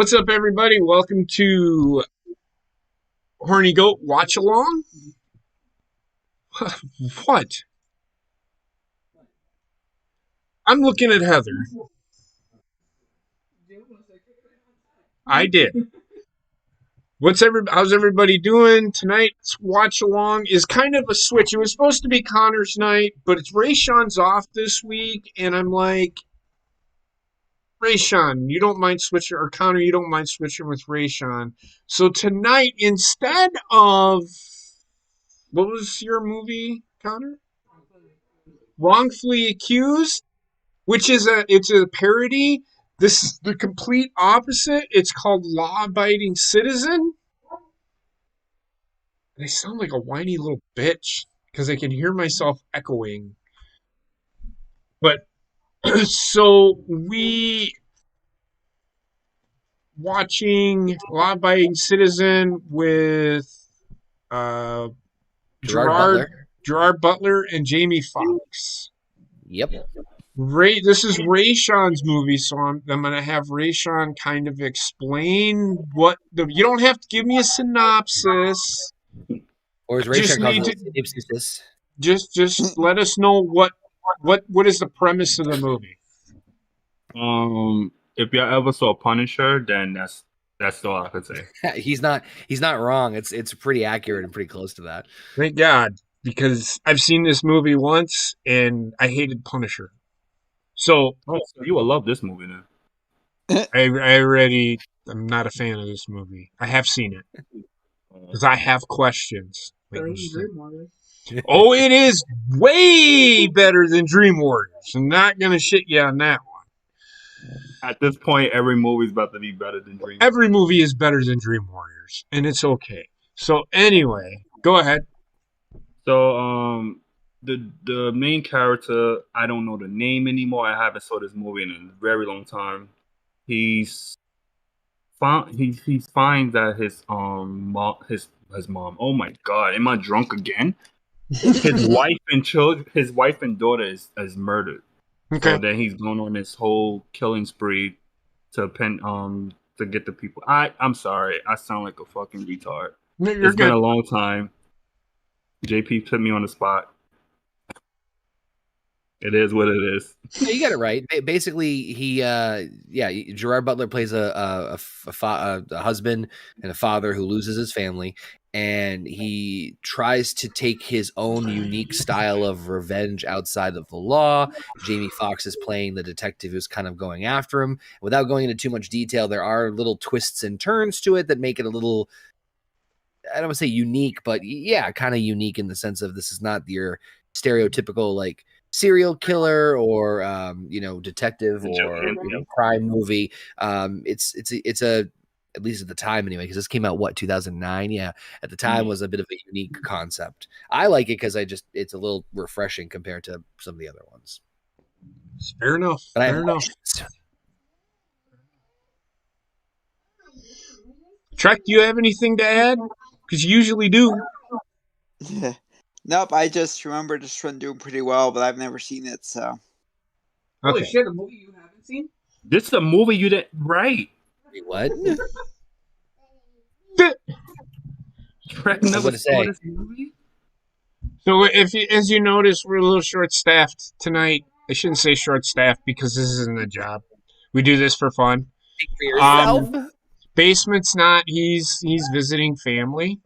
What's up, everybody? Welcome to Horny Goat Watch Along. What? I'm looking at Heather. I did. How's everybody doing? Tonight's watch along is kind of a switch. It was supposed to be Connor's night, but it's Rayshawn's off this week, and I'm like, Rayshawn, you don't mind switching, or Connor, you don't mind switching with Rayshawn. So tonight, instead of what was your movie, Connor? Wrongfully Accused, which is a parody. This is the complete opposite. It's called Law Abiding Citizen. And I sound like a whiny little bitch because I can hear myself echoing. But so we watching Law Abiding Citizen with uh, Gerard Butler and Jamie Foxx. Yep. This is Rayshawn's movie, so I'm going to have Rayshawn kind of explain you don't have to give me a synopsis. Or is Rayshawn just let us know what is the premise of the movie. If you ever saw Punisher, then that's all I could say. He's not wrong. It's pretty accurate and pretty close to that. Thank God, because I've seen this movie once and I hated Punisher. So you will love this movie then. I'm not a fan of this movie. I have seen it because I have questions. Oh, it is way better than Dream Warriors. I'm not gonna shit you on that one. At this point, every movie is about to be better than Dream Warriors. Every movie is better than Dream Warriors, and it's okay. So anyway, go ahead. So the main character, I don't know the name anymore. I haven't saw this movie in a very long time. He finds that his mom. Oh my God, am I drunk again? His wife and daughter is murdered. Okay. So then he's going on this whole killing spree to get the people. I'm sorry, I sound like a fucking retard. It's been a long time. JP put me on the spot. It is what it is. Yeah, you got it right. Basically, Gerard Butler plays a husband and a father who loses his family, and he tries to take his own unique style of revenge outside of the law. Jamie Foxx is playing the detective who's kind of going after him. Without going into too much detail, there are little twists and turns to it that make it a little, I don't want to say unique, but yeah, kind of unique in the sense of this is not your stereotypical like serial killer or detective or crime movie. It's a at least at the time anyway, because this came out 2009. Yeah, at the time was a bit of a unique concept. I like it because it's a little refreshing compared to some of the other ones. Fair enough. Trek, do you have anything to add? Because you usually do. Nope, I just remember this one doing pretty well, but I've never seen it, so. Okay. Holy shit, a movie you haven't seen? This is a movie you didn't write. Wait, what? Trek never saw this movie? So as you notice, we're a little short-staffed tonight. I shouldn't say short-staffed because this isn't a job. We do this for fun. Speak for yourself. Basement's not. He's visiting family.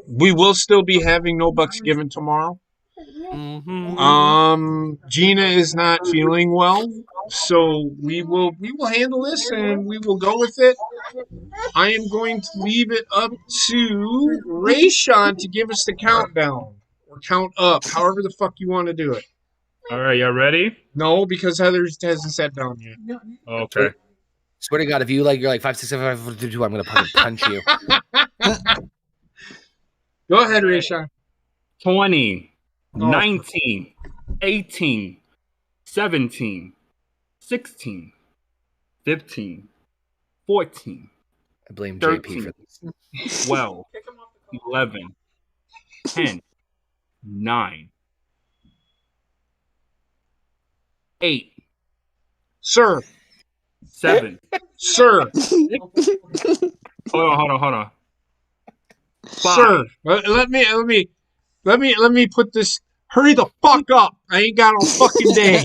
We will still be having No Bucks Given tomorrow. Mm-hmm. Gina is not feeling well, so we will handle this and we will go with it. I am going to leave it up to Rayshawn to give us the countdown or count up, however the fuck you want to do it. All right, y'all ready? No, because Heather hasn't sat down yet. Okay. Swear to God, if you're like 5, 6, 7, 5, 4, 3, 2, I'm gonna fucking punch you. Go ahead, Rayshawn. 20, 19, 18, 17, 16, 15, 14. I blame 13, JP for this. 12, 11, 10, 9, 8, Sir. 7. Sir. Hold on. 5. Sir, let me put this. Hurry the fuck up! I ain't got all fucking day.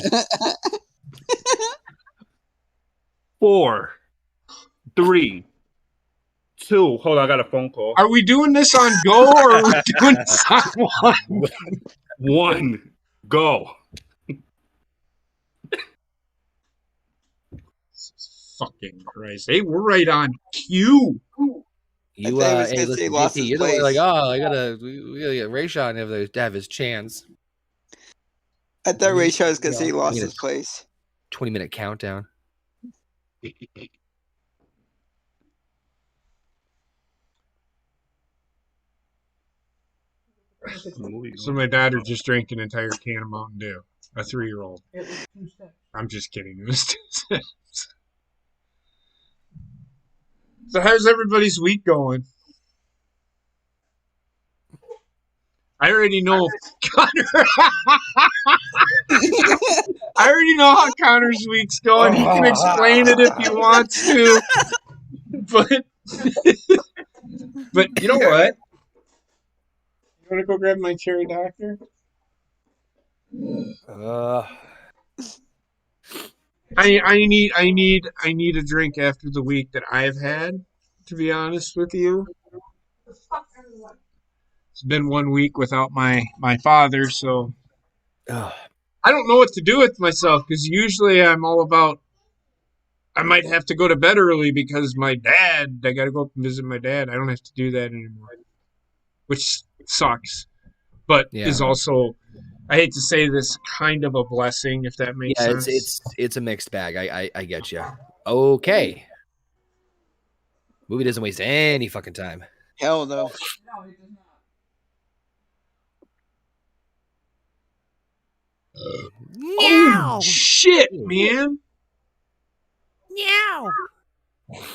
4, 3, 2. Hold on, I got a phone call. Are we doing this on go or are we doing this on one? 1, go. Fucking Christ! Hey, we're right on cue. You hey, listen, JT, you're the one like, we gotta get Rayshawn to have his chance. I thought Rayshawn was gonna say he lost his place. 20-minute countdown. So my daughter just drank an entire can of Mountain Dew. A 3-year-old. I'm just kidding. It was 2 steps. So how's everybody's week going? I already know Connor. I already know how Connor's week's going. He can explain it if he wants to. But you know what? You want to go grab my cherry doctor? I need a drink after the week that I've had, to be honest with you. It's been 1 week without my father, so I don't know what to do with myself because usually I'm all about I might have to go to bed early because I got to go up and visit my dad. I don't have to do that anymore, which sucks, but is also, I hate to say this, kind of a blessing, if that makes sense. It's a mixed bag. I get you. Okay. Movie doesn't waste any fucking time. Hell no. No, it does not. Oh, shit, man. Meow. That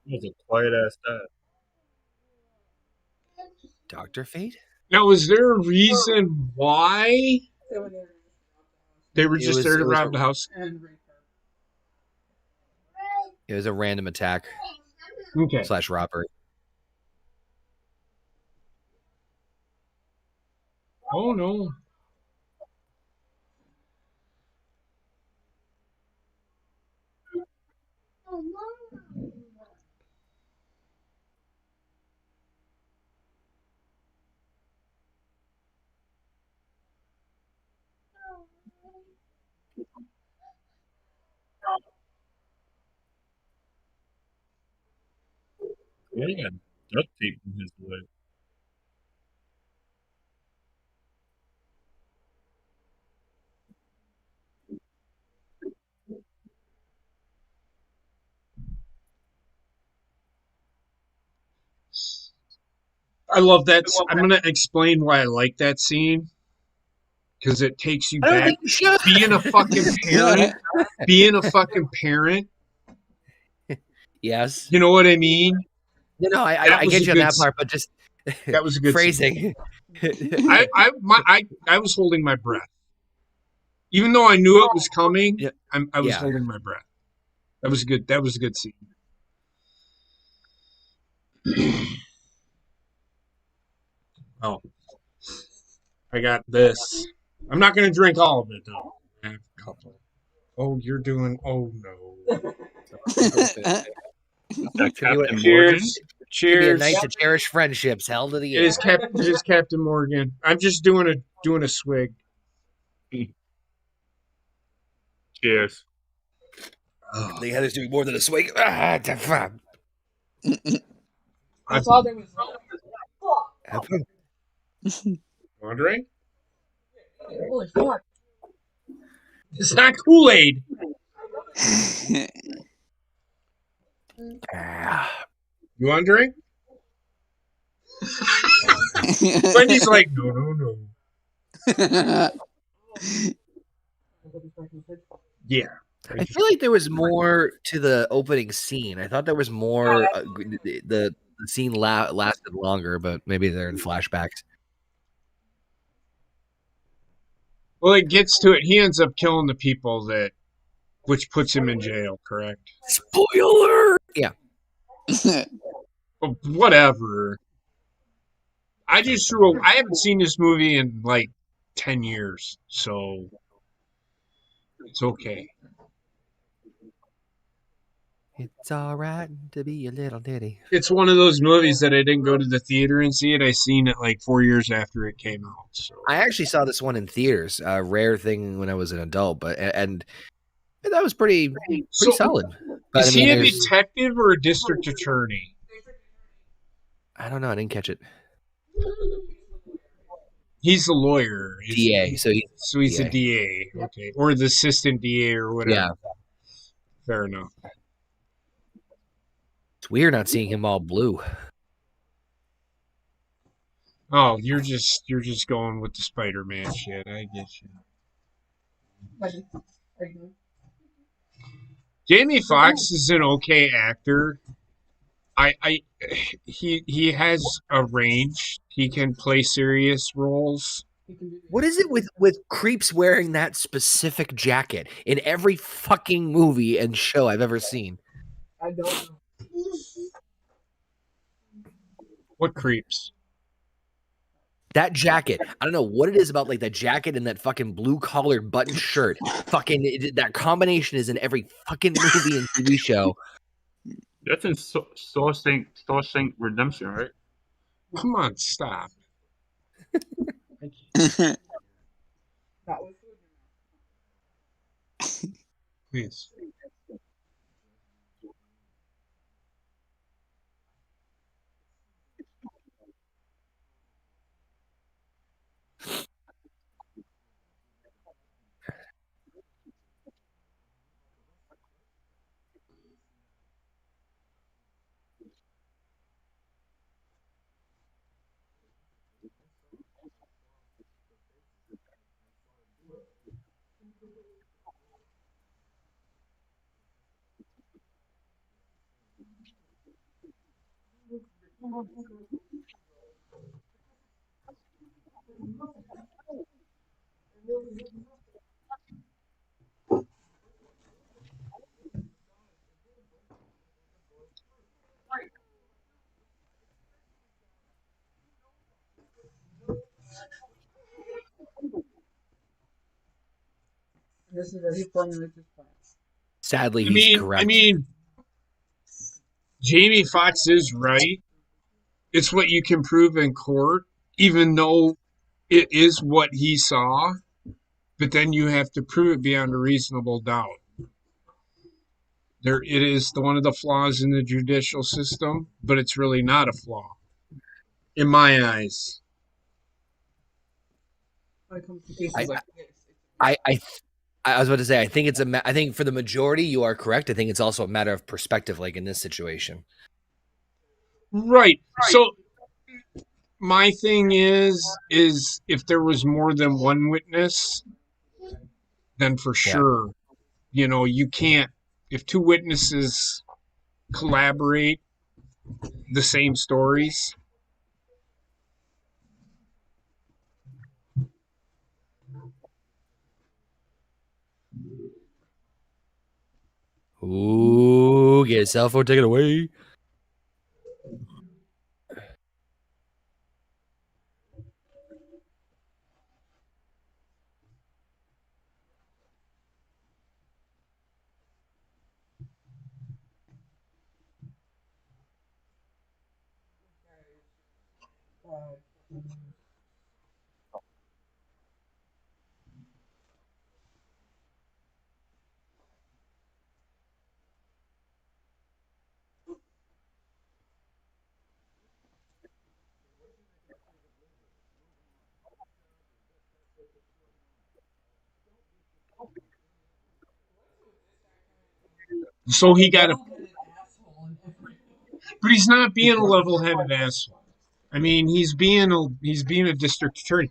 was a quiet ass dad. Dr. Fate? Now, is there a reason why they were just there to rob the house? It was a random attack. Okay. / robbery. Oh, no. Yeah, he got duct tape in his leg. I love that. I'm going to explain why I like that scene. Because it takes you back. Being a fucking parent. Yes. You know what I mean? No, I get you on that part, but just that was a good phrasing. I was holding my breath. Even though I knew it was coming, I was holding my breath. That was good. That was a good scene. Oh, I got this. I'm not going to drink all of it, though. I have a couple. Oh, you're doing... Oh, no. Cheers. Cheers. Be a night to cherish friendships. Hell to the end. It is Captain Morgan. I'm just doing a swig. Cheers. Oh. They had us doing more than a swig. I saw there was... Andre? Holy fuck. It's not Kool-Aid. You want to drink? Wendy's like, no. Yeah. I feel like there was more to the opening scene. I thought there was more. The scene lasted longer, but maybe they're in flashbacks. Well, it gets to it. He ends up killing the people which puts him in jail, correct? Spoiler! Yeah. Well, whatever. I haven't seen this movie in like 10 years, so it's okay. It's all right to be a little ditty. It's one of those movies that I didn't go to the theater and see it. I seen it like 4 years after it came out. So I actually saw this one in theaters, a rare thing when I was an adult, but and that was pretty solid. But is he a detective or a district attorney? I don't know. I didn't catch it. He's a lawyer. DA. So he's a DA. Okay. Or the assistant DA or whatever. Yeah. Fair enough. It's weird not seeing him all blue. Oh, you're just going with the Spider-Man shit. I get you. Jamie Foxx is an okay actor. He has a range. He can play serious roles. What is it with creeps wearing that specific jacket in every fucking movie and show I've ever seen? I don't know. What creeps? That jacket. I don't know what it is about like that jacket and that fucking blue collared button shirt. Fucking that combination is in every fucking movie and TV show. That's in Shawshank Redemption, right? Come on, stop. Please. This is where he formulates his plan. Sadly, he's correct. I mean, Jamie Foxx is right. It's what you can prove in court, even though it is what he saw. But then you have to prove it beyond a reasonable doubt. It is one of the flaws in the judicial system, but it's really not a flaw, in my eyes. When it comes to cases like this, I was about to say, I think for the majority, you are correct. I think it's also a matter of perspective, like in this situation. Right. So my thing is if there was more than one witness, then for sure, you can't, if two witnesses collaborate the same stories. Ooh, get a cell phone, take it away. So he got but he's not being a level-headed asshole. I mean, he's being a district attorney.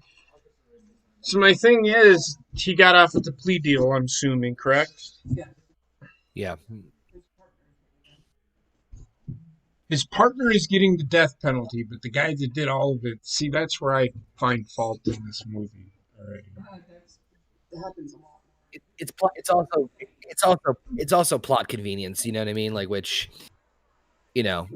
So my thing is, he got off with the plea deal, I'm assuming, correct? Yeah. His partner is getting the death penalty, but the guy that did all of it, see, that's where I find fault in this movie already. happens a lot. It's also plot convenience. You know what I mean? Like, which, you know,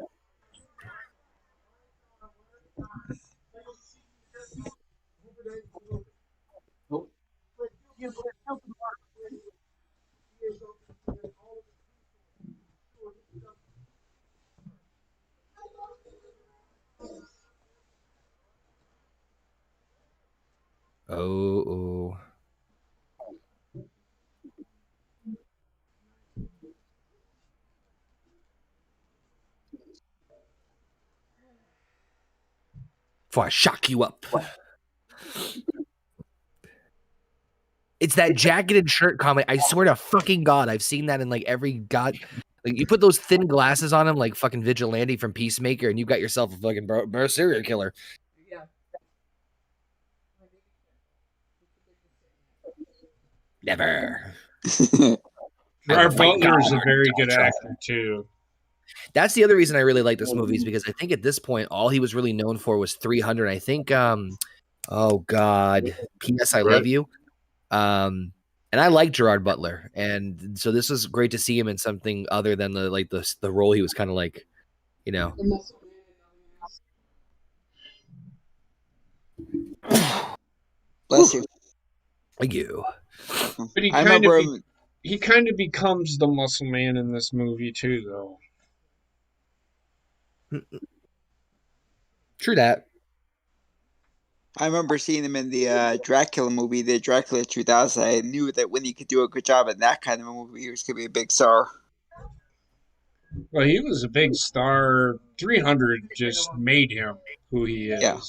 oh. Before I shock you up. It's that jacket and shirt comment. I swear to fucking God, I've seen that in like every like you put those thin glasses on him like fucking Vigilante from Peacemaker, and you got yourself a fucking bro serial killer. Yeah. Never. Our Butler is a very good actor too. That's the other reason I really like this movie is because I think at this point all he was really known for was 300. I think oh God, P.S. I Love You. And I like Gerard Butler, and so this was great to see him in something other than the role he was kind of like, you know. Bless you. Thank you. But he kind of becomes the muscle man in this movie too, though. True that. I remember seeing him in the Dracula movie, the Dracula 2000. I knew that when he could do a good job in that kind of a movie, he was going to be a big star. Well, he was a big star. 300 just made him who he is. Yeah.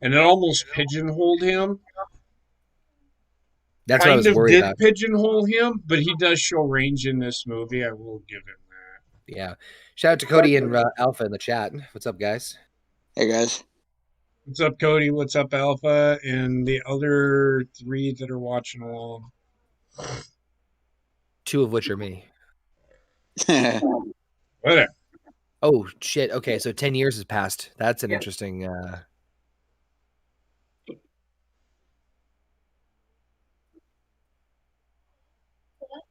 And it almost pigeonholed him. That's what I was worried about. Pigeonhole him, but he does show range in this movie. I will give him that. Yeah. Shout out to Cody and Alpha in the chat. What's up, guys? Hey, guys. What's up, Cody? What's up, Alpha? And the other 3 that are watching along. 2 of which are me. Whatever. Oh, shit. Okay, so 10 years has passed. That's an interesting...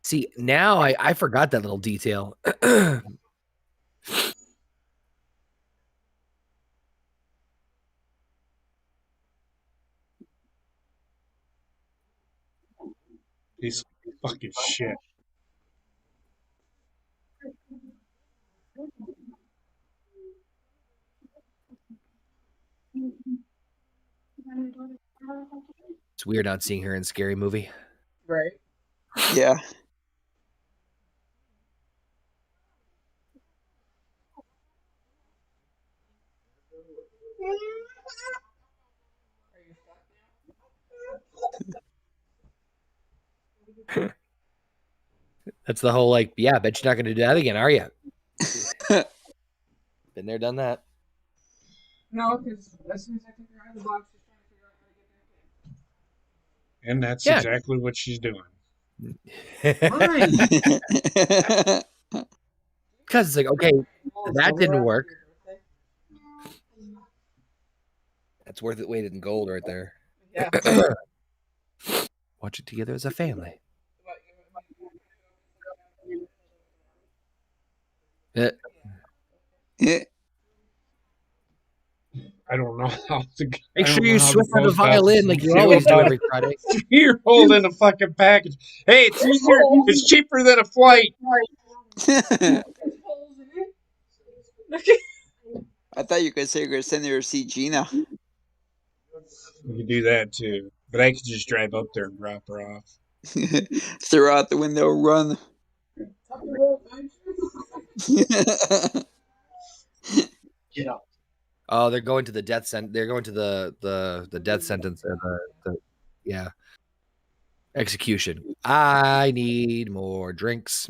See, now I forgot that little detail. He's fucking shit. It's weird not seeing her in Scary Movie. Right. Yeah. That's the whole like, yeah, bet you're not going to do that again, are you? Been there, done that. No, because as soon as I took her out of the box, she's trying to figure out how to get back in. And that's exactly what she's doing. Because it's like, okay, that didn't work. That's worth it weighted in gold right there. Yeah. Watch it together as a family. Yeah. I don't know how to. Make sure you switch on the violin like you always do every Friday. You're holding a fucking package. Hey, it's easier. It's cheaper than a flight. I thought you could say you're going to send her to see Gina. You can do that too. But I could just drive up there and drop her off. Throw her out the window, run. Get out. Oh, they're going to the death They're going to the death sentence or the execution. I need more drinks.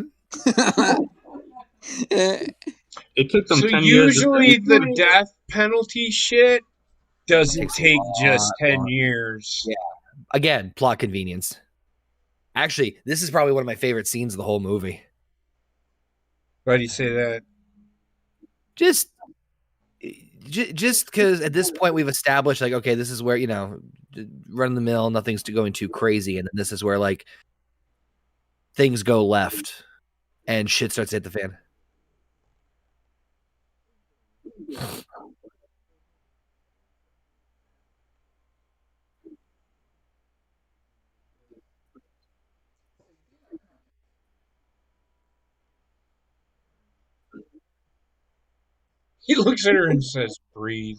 It took them 10 years. Usually the death penalty shit doesn't take just 10 years. Yeah. Again, plot convenience. Actually, this is probably one of my favorite scenes of the whole movie. Why do you say that? Just because at this point we've established, like, okay, this is where, you know, run of the mill, nothing's going too crazy, and then this is where like things go left and shit starts to hit the fan. He looks at her and says, "Breathe."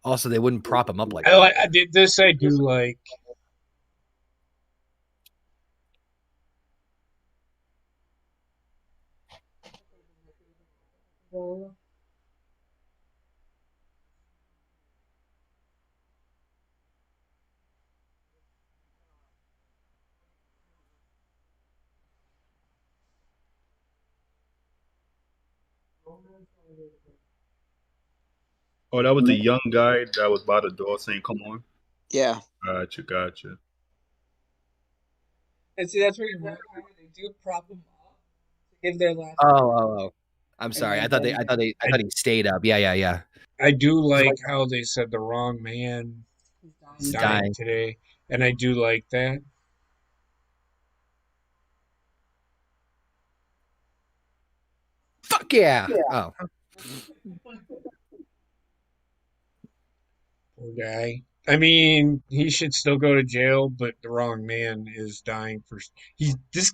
Also, they wouldn't prop him up like I that. did this. I do like. Oh, that was the young guy that was by the door saying, "Come on." Yeah. Gotcha. And see, that's where you're wrong. They do prop them up to give their last. Oh. I'm sorry. I thought he stayed up. Yeah. I do like how they said the wrong man He's dying dying. today, and I do like that. Fuck yeah. Oh. Poor guy. I mean, he should still go to jail, but the wrong man is dying for. This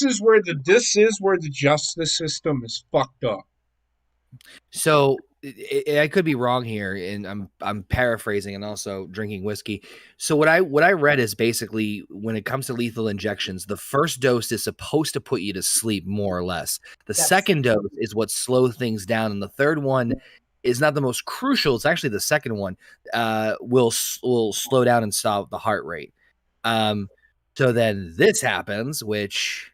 is where the justice system is fucked up. So I could be wrong here, and I'm paraphrasing and also drinking whiskey. So what I read is basically when it comes to lethal injections, the first dose is supposed to put you to sleep more or less. The second dose is what slows things down, and the third one is not the most crucial. It's actually the second one will slow down and stop the heart rate. So then this happens, which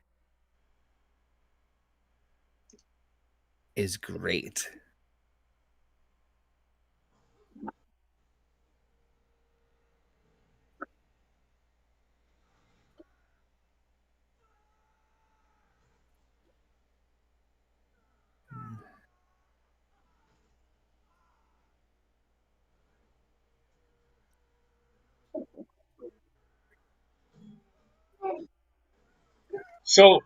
is great. So,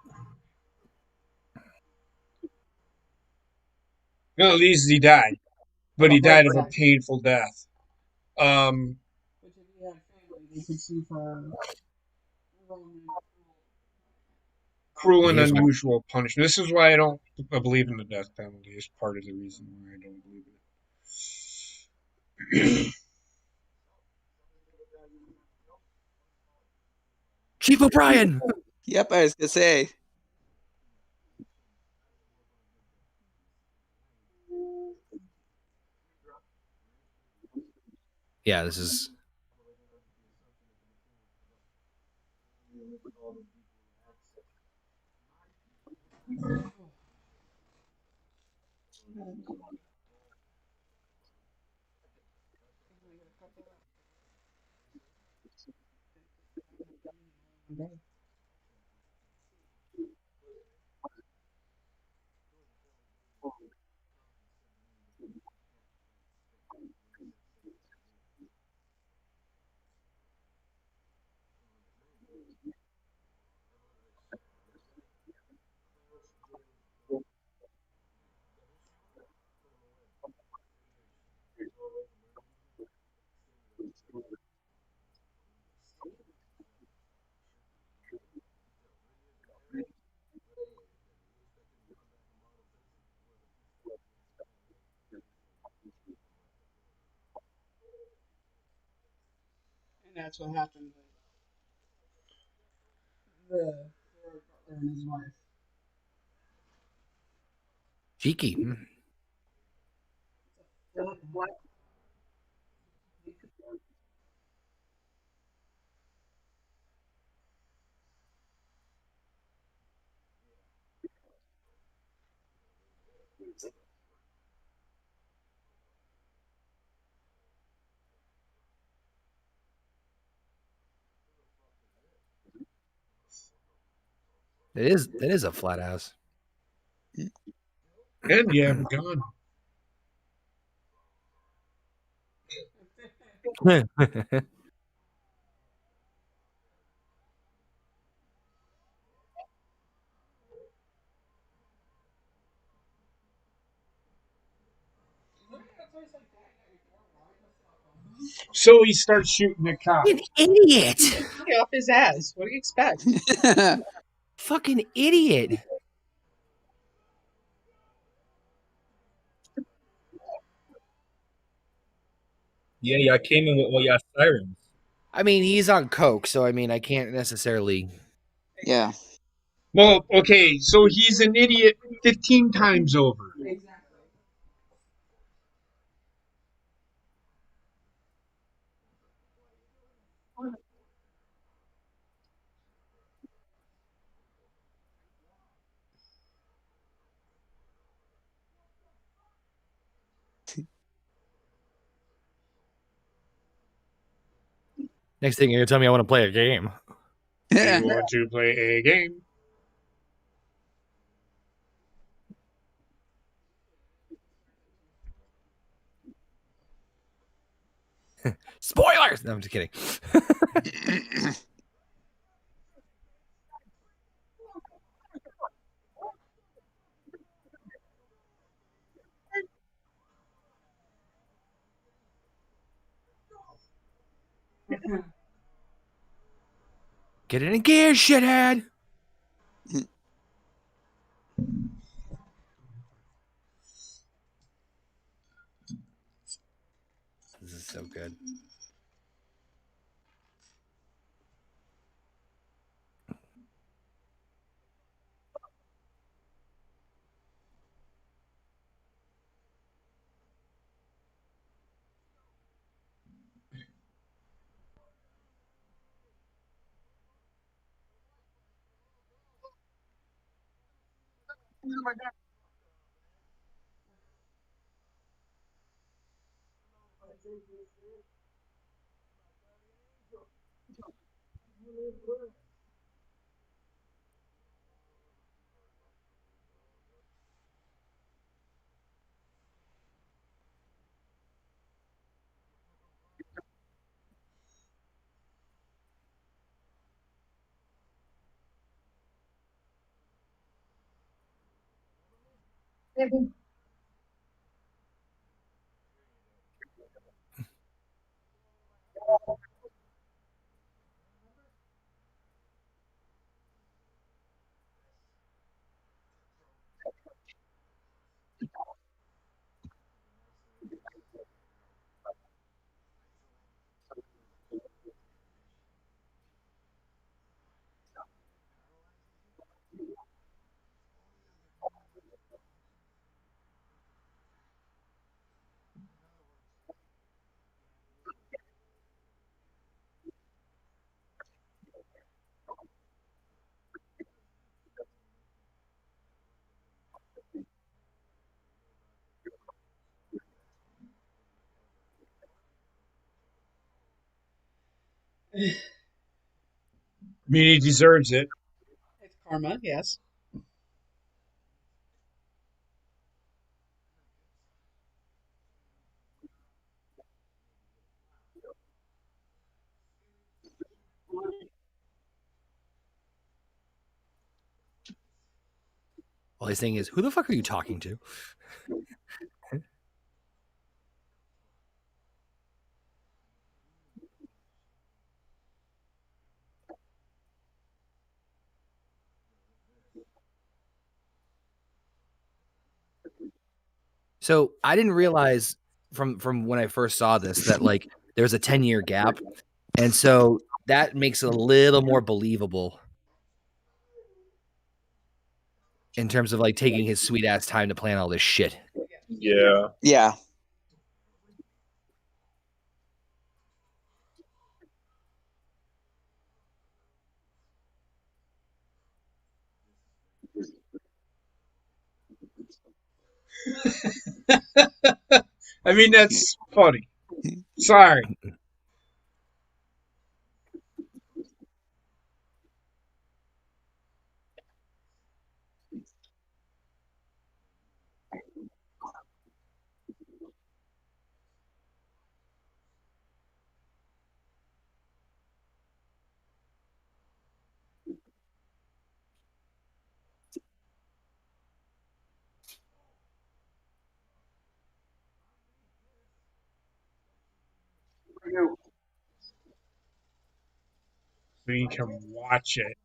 at least he died, but he died of a painful death. Which if you had family, they could sue for Cruel and unusual punishment. This is why I don't believe in the death penalty. It's part of the reason why I don't believe it. Chief O'Brien. Yep, I was gonna say. Yeah, this is. And that's what happened with the Gerard Butler and his wife. Cheeky. It is a flat house. And you have a gun. So he starts shooting the cops. Fucking idiot. Get off his ass. What do you expect? Fucking idiot. Yeah, I came in with all y'all sirens. I mean, he's on coke, so I mean, I can't necessarily. Yeah. Well, okay, so he's an idiot 15 times over. Exactly. Next thing you're gonna tell me I want to play a game. Do you want to play a game? Spoilers! No, I'm just kidding. Get it in gear, shithead! This is so good. I mean, he deserves it. It's karma, yes. Well, his thing is, who the fuck are you talking to? So I didn't realize from when I first saw this that like there's a 10-year gap, and so that makes it a little more believable in terms of like taking his sweet ass time to plan all this shit. Yeah. Yeah. I mean, that's funny. Sorry. So you can watch it.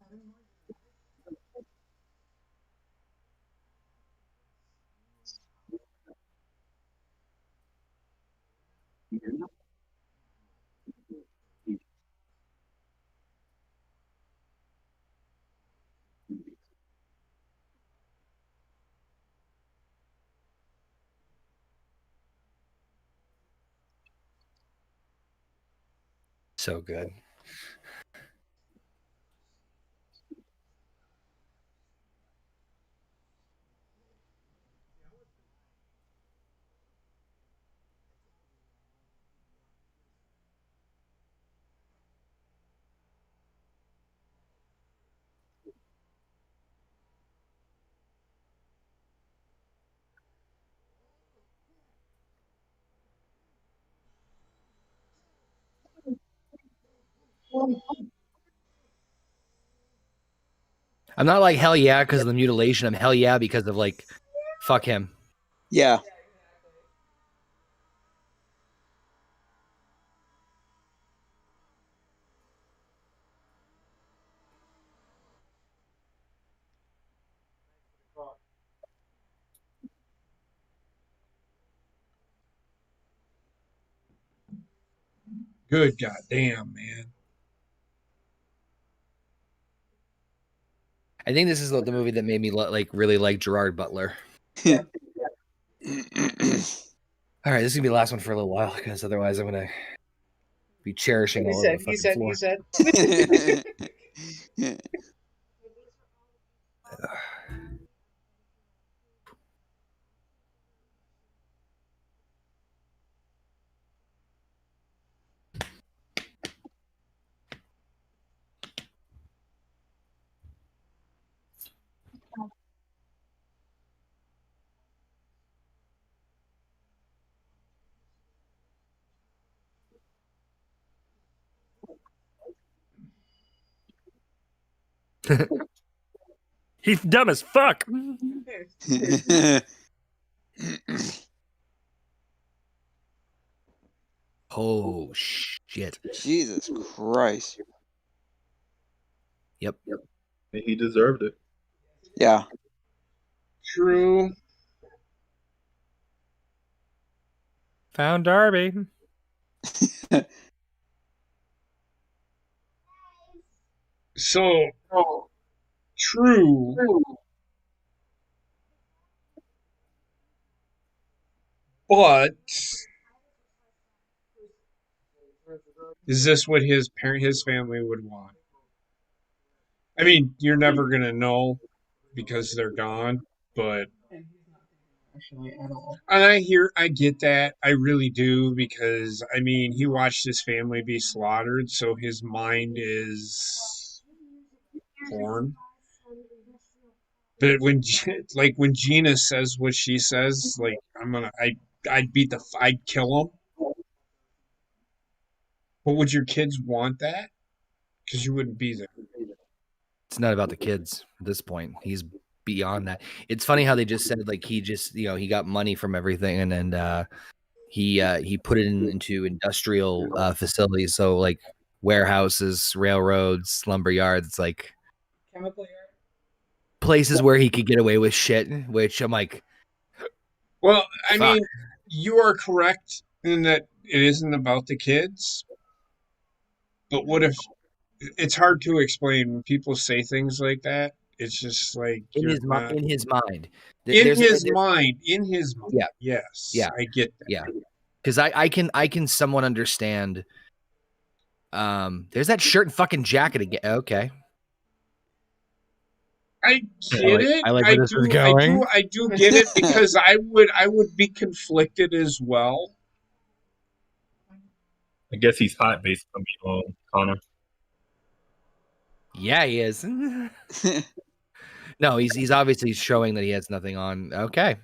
So good. I'm not like hell yeah because of the mutilation. I'm hell yeah because of like, fuck him. Yeah. Good goddamn, man. I think this is the movie that made me like really like Gerard Butler. Yeah. All right, this is gonna be the last one for a little while because otherwise I'm gonna be cherishing all over the fucking floor. He said. He's dumb as fuck. Oh shit! Jesus Christ. Yep. He deserved it. Yeah. True. Found Darby. So true. But is this what his family would want? I mean, you're never gonna know because they're gone, but Actually, at all. and I get that, I really do, because I mean, he watched his family be slaughtered, so his mind is porn. But like when Gina says what she says, like I'd kill him. But would your kids want that? Because you wouldn't be there. It's not about the kids at this point. He's beyond that. It's funny how they just said like he just he got money from everything and he put it into industrial facilities, so like warehouses, railroads, lumber yards. It's like Chemical yard. places where he could get away with shit. Which I'm like, Well, I fuck. mean, you are correct in that it isn't about the kids. But what if it's hard to explain when people say things like that? It's just like in you're his not in his mind. in There's- his there's- mind. In his mind. Yeah. Yes. Yeah. I get that. Yeah, because I can somewhat understand. There's that shirt and fucking jacket again. Okay, I get it. I like where this is going. I do get it because I would be conflicted as well. I guess he's hot based on me, Connor. Yeah, he is. No, he's obviously showing that he has nothing on. Okay.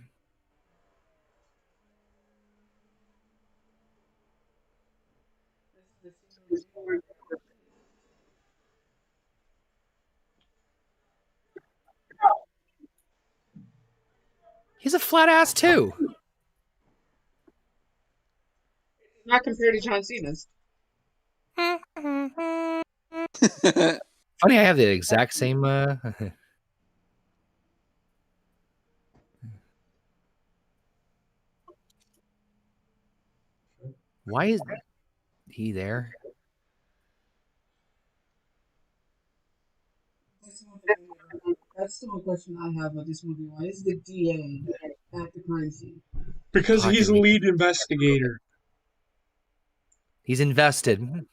He's a flat ass too. Not compared to John Cena's. Funny, I have the exact same. Why is he there? That's the one question I have with this movie. Why is the DA at the crime scene? Because he's a Fucking- lead investigator. He's invested.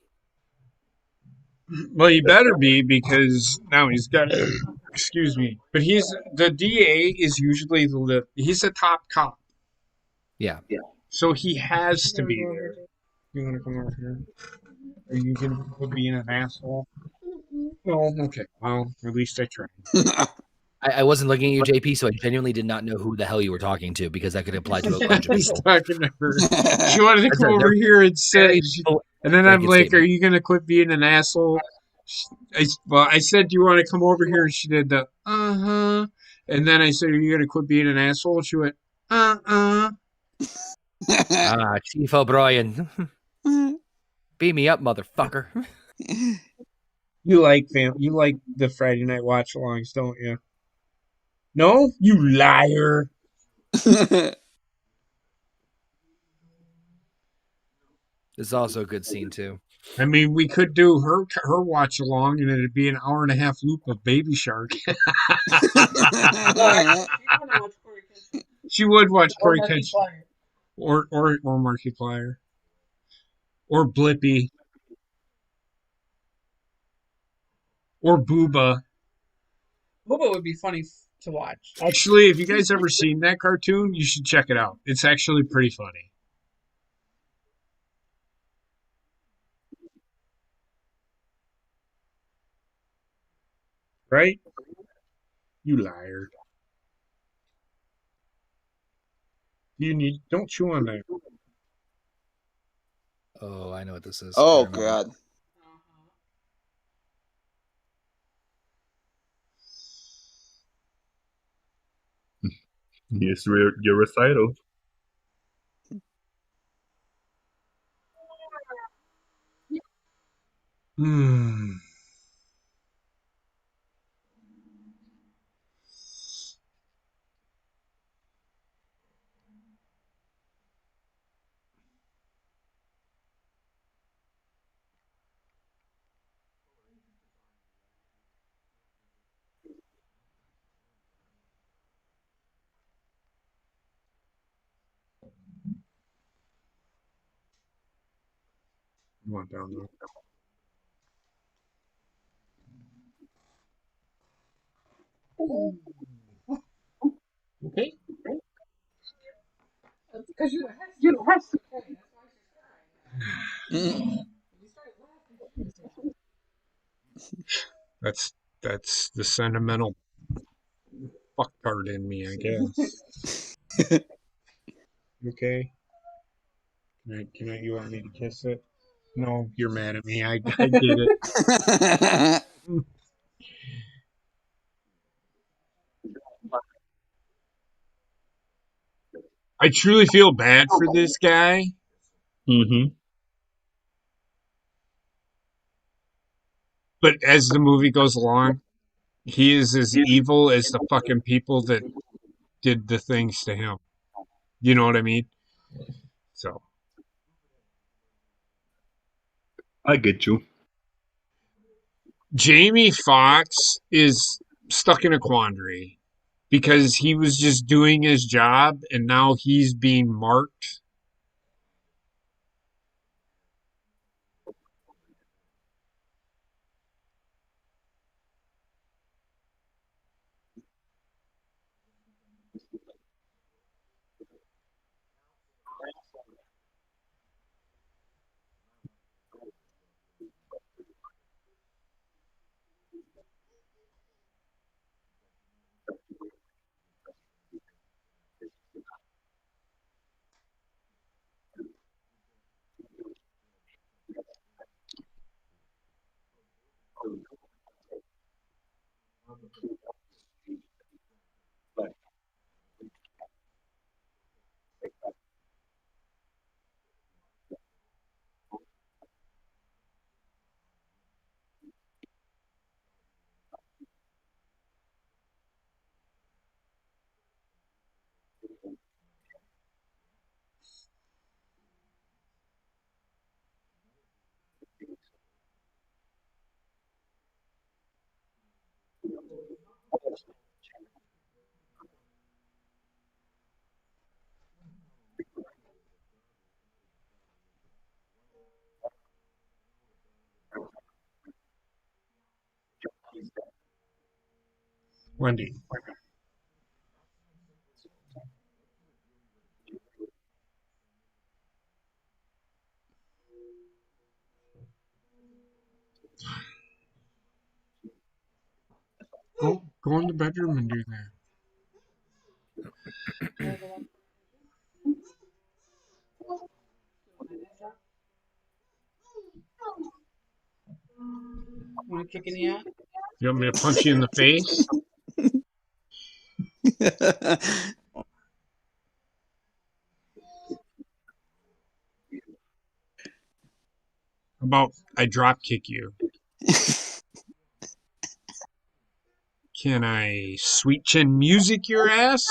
Well, he better be because now he's got. Excuse me, but the DA is usually he's a top cop, Yeah. so he has to be there. You want to come over here? Are you gonna quit being an asshole? No, okay. Well, at least I tried. I wasn't looking at you, JP, so I genuinely did not know who the hell you were talking to because that could apply to a bunch of I was people. talking to her. She wanted to That's come a- over here and say, and then I'm blanket like, "Are statement. you gonna quit being an asshole?" I said, "Do you want to come over here?" And she did the uh-huh. And then I said, "Are you gonna quit being an asshole?" And she went, uh-uh. Chief O'Brien. Beat me up, motherfucker. You like the Friday night watch-alongs, don't you? No, you liar. This is also a good scene too. I mean, we could do her watch along, and it'd be an hour and a half loop of Baby Shark. She would watch Corey Kent or Markiplier or Blippy or Booba. Booba would be funny to watch. Actually, if you guys ever seen that cartoon, you should check it out. It's actually pretty funny. Right? You liar. Don't chew on that. Oh, I know what this is. Oh God. Yes, your recital. Hmm. You want down there. Okay. That's because you don't have to. That's the sentimental fucktard in me, I guess. Okay. You want me to kiss it? No, you're mad at me. I get it. I truly feel bad for this guy, Mm-hmm. but as the movie goes along, he is as evil as the fucking people that did the things to him. You know what I mean? So, I get you. Jamie Foxx is stuck in a quandary because he was just doing his job and now he's being marked. Wendy. Go in the bedroom and do that. Want to kick in the out? You want me to punch you in the face? How about I drop kick you? Can I sweet chin music your ass?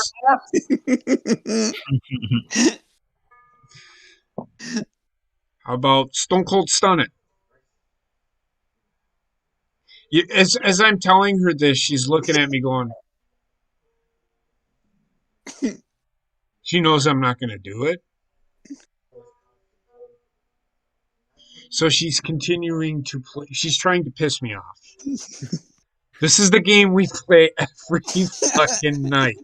How about stone cold stun it? As I'm telling her this, she's looking at me going, she knows I'm not going to do it. So she's continuing to play. She's trying to piss me off. This is the game we play every fucking night.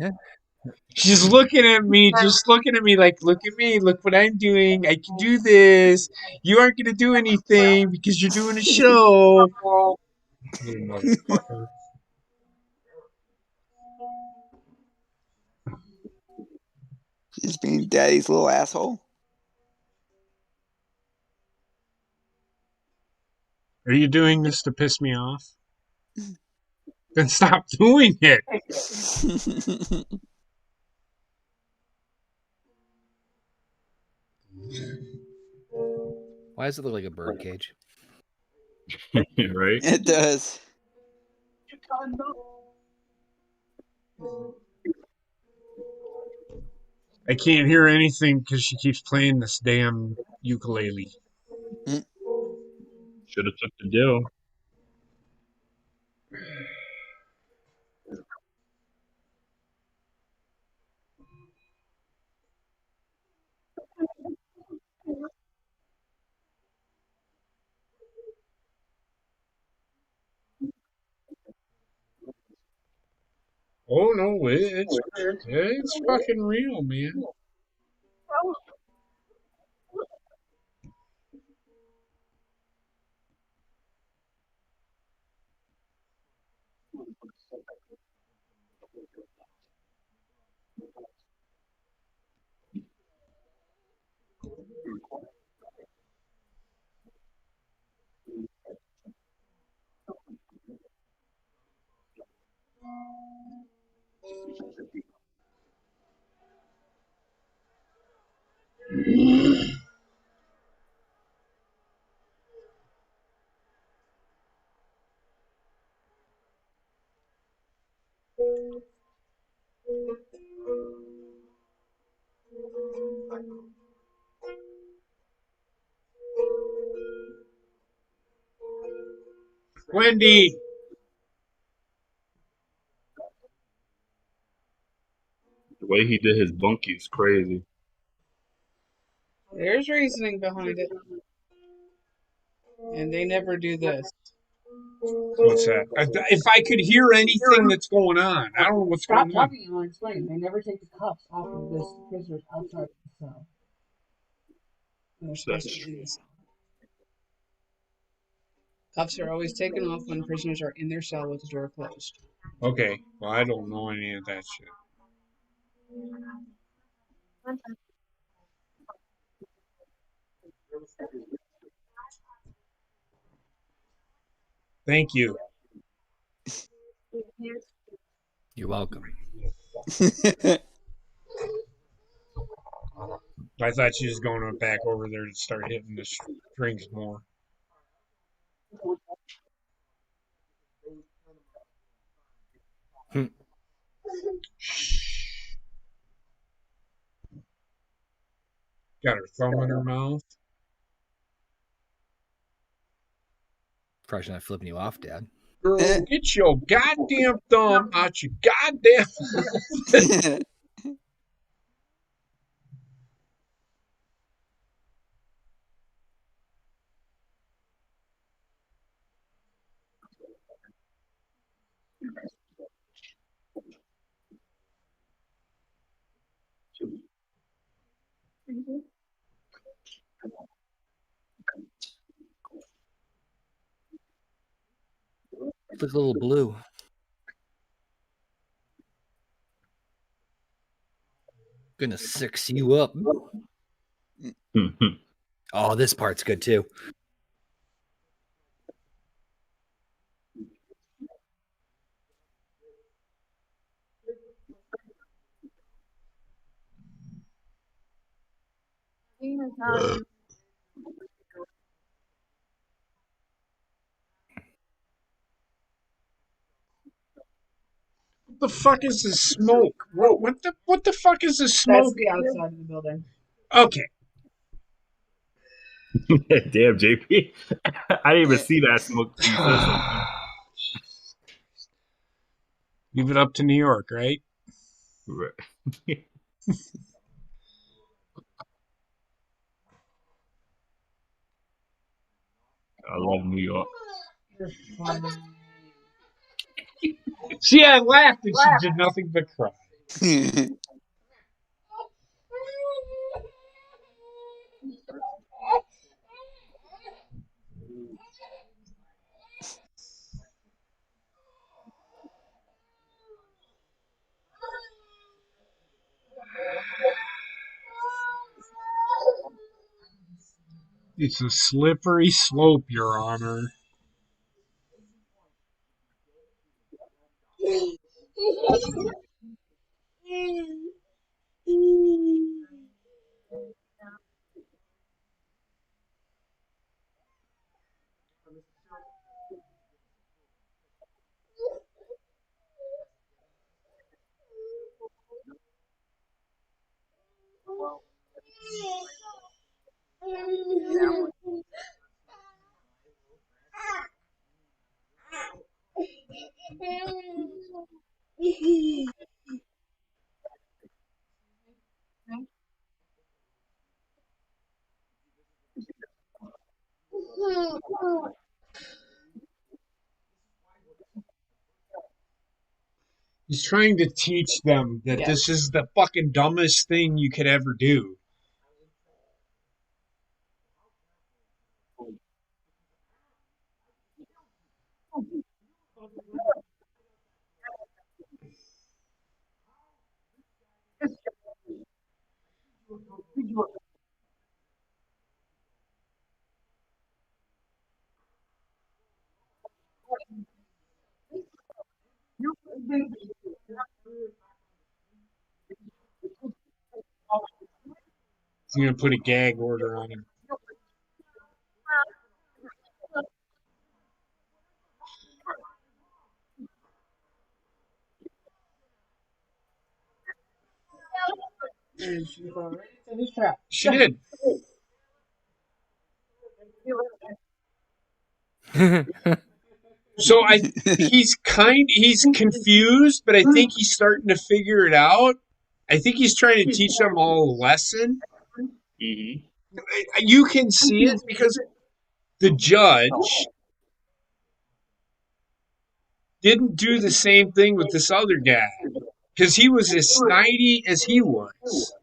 She's looking at me, just looking at me like, look at me, look what I'm doing. I can do this. You aren't going to do anything because you're doing a show. Little motherfucker. She's being daddy's little asshole. Are you doing this to piss me off? Then stop doing it. Why does it look like a bird cage? Right? It does. I can't hear anything because she keeps playing this damn ukulele. Should have took the deal. Oh no, it's fucking real, man. Wendy. The way he did his bunkie is crazy. There's reasoning behind it. And they never do this. What's that? If I could hear anything that's going on, I don't know what's Stop going on. talking and I'll explain. They never take the cuffs off of this prisoners outside the cell. They're supposed to be in the cell. Cuffs are always taken off when prisoners are in their cell with the door closed. Okay, well, I don't know any of that shit. Thank you. You're welcome. I thought she was going back over there to start hitting the strings more. Got her thumb in her mouth. Probably not flipping you off, Dad. Girl, get your goddamn thumb out your goddamn. It's like a little blue. Gonna six you up. Oh, this part's good too. What the fuck is this smoke? What the fuck is this smoke? That's the outside of the building. Okay. Damn, JP. I didn't even see that smoke till you said something. Leave it up to New York, right? Right. I love New York. See, I laughed and she did nothing but cry. It's a slippery slope, Your Honor. He's trying to teach them that this is the fucking dumbest thing you could ever do. He's gonna put a gag order on him. She did. So he's confused, but I think he's starting to figure it out. I think he's trying to teach them all a lesson. Mm-hmm. You can see it because the judge didn't do the same thing with this other guy because he was as snidey as he was.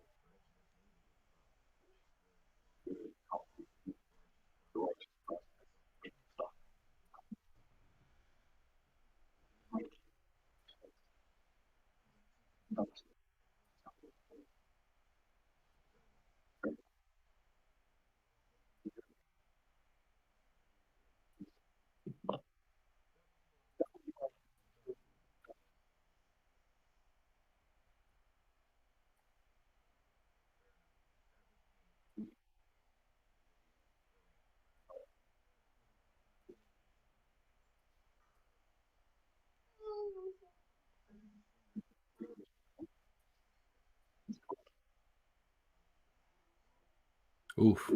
Oof.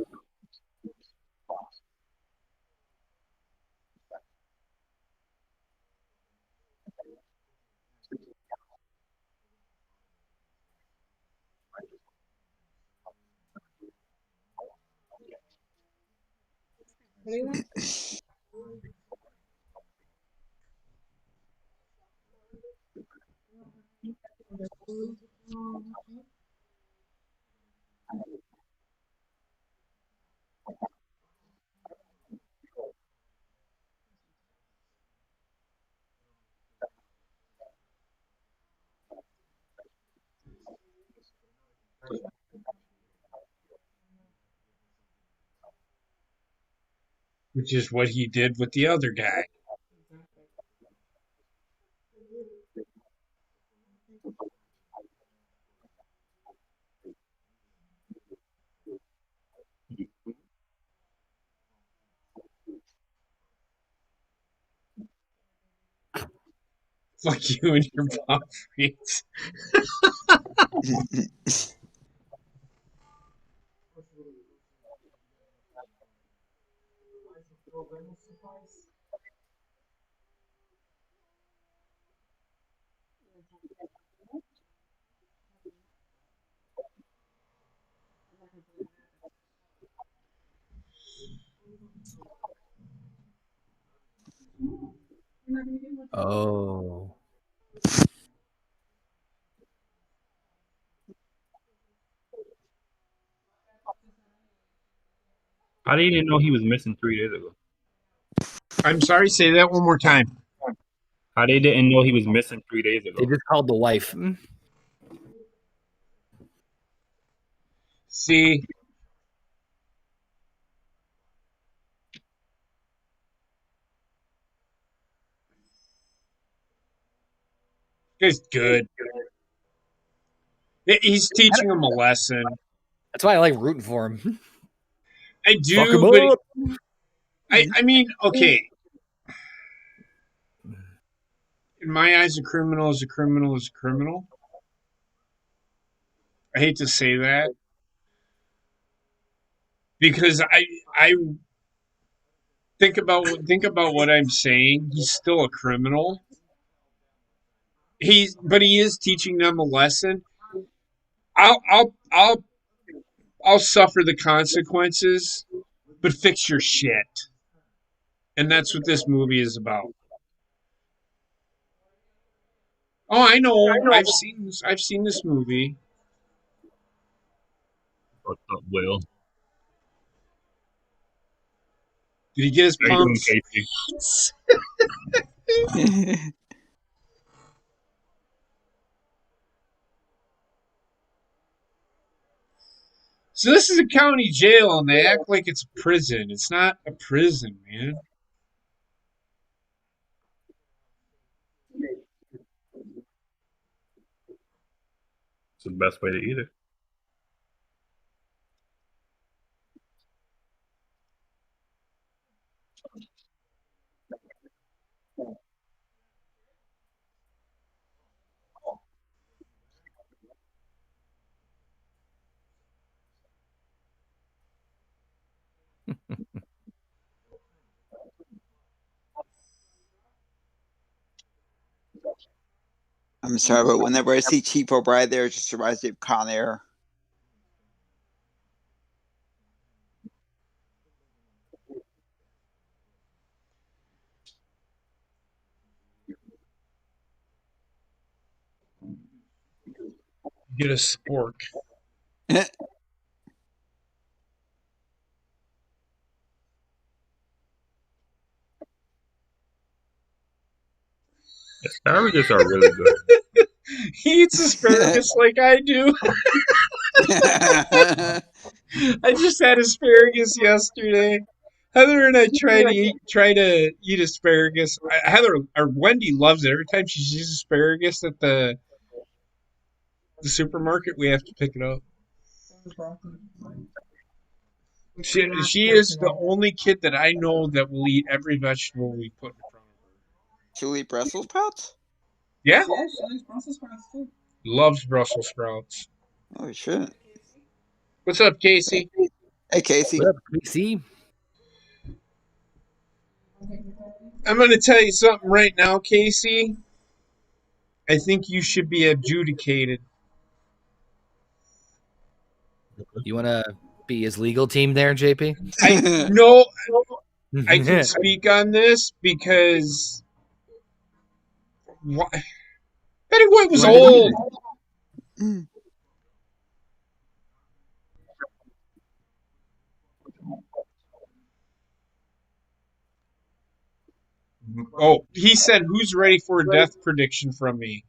Which is what he did with the other guy. Fuck you and your pop freaks. Oh. I didn't even know he was missing 3 days ago. I'm sorry, say that one more time. I didn't know he was missing 3 days ago. They just called the wife. See, it's good. He's teaching him a lesson. That's why I like rooting for him. I Fuck him do, but up. I mean, okay. In my eyes, a criminal is a criminal is a criminal. I hate to say that because I think about what I'm saying. He's still a criminal. But he is teaching them a lesson. I'll suffer the consequences, but fix your shit. And that's what this movie is about. Oh, I know. I've seen this movie. What's up, Will? Did he get his How you doing, pumps? Casey? So this is a county jail, and they act like it's a prison. It's not a prison, man. It's the best way to eat it. I'm sorry, but whenever I see Chief O'Brien there, it just reminds me of Con Air. Get a spork. Asparagus are really good. He eats asparagus like I do. I just had asparagus yesterday. Heather and I try to eat asparagus. Heather or Wendy loves it. Every time she sees asparagus at the supermarket, we have to pick it up. She is the only kid that I know that will eat every vegetable we put in front of her. She'll eat Brussels sprouts? Yeah. Yeah, she likes Brussels sprouts too. Loves Brussels sprouts. Oh, shit. What's up, Casey? Hey, Casey. What up, Casey? I'm going to tell you something right now, Casey. I think you should be adjudicated. You want to be his legal team there, JP? No, I can speak on this because Betty White was old. Oh, he said, "Who's ready for a death prediction from me?"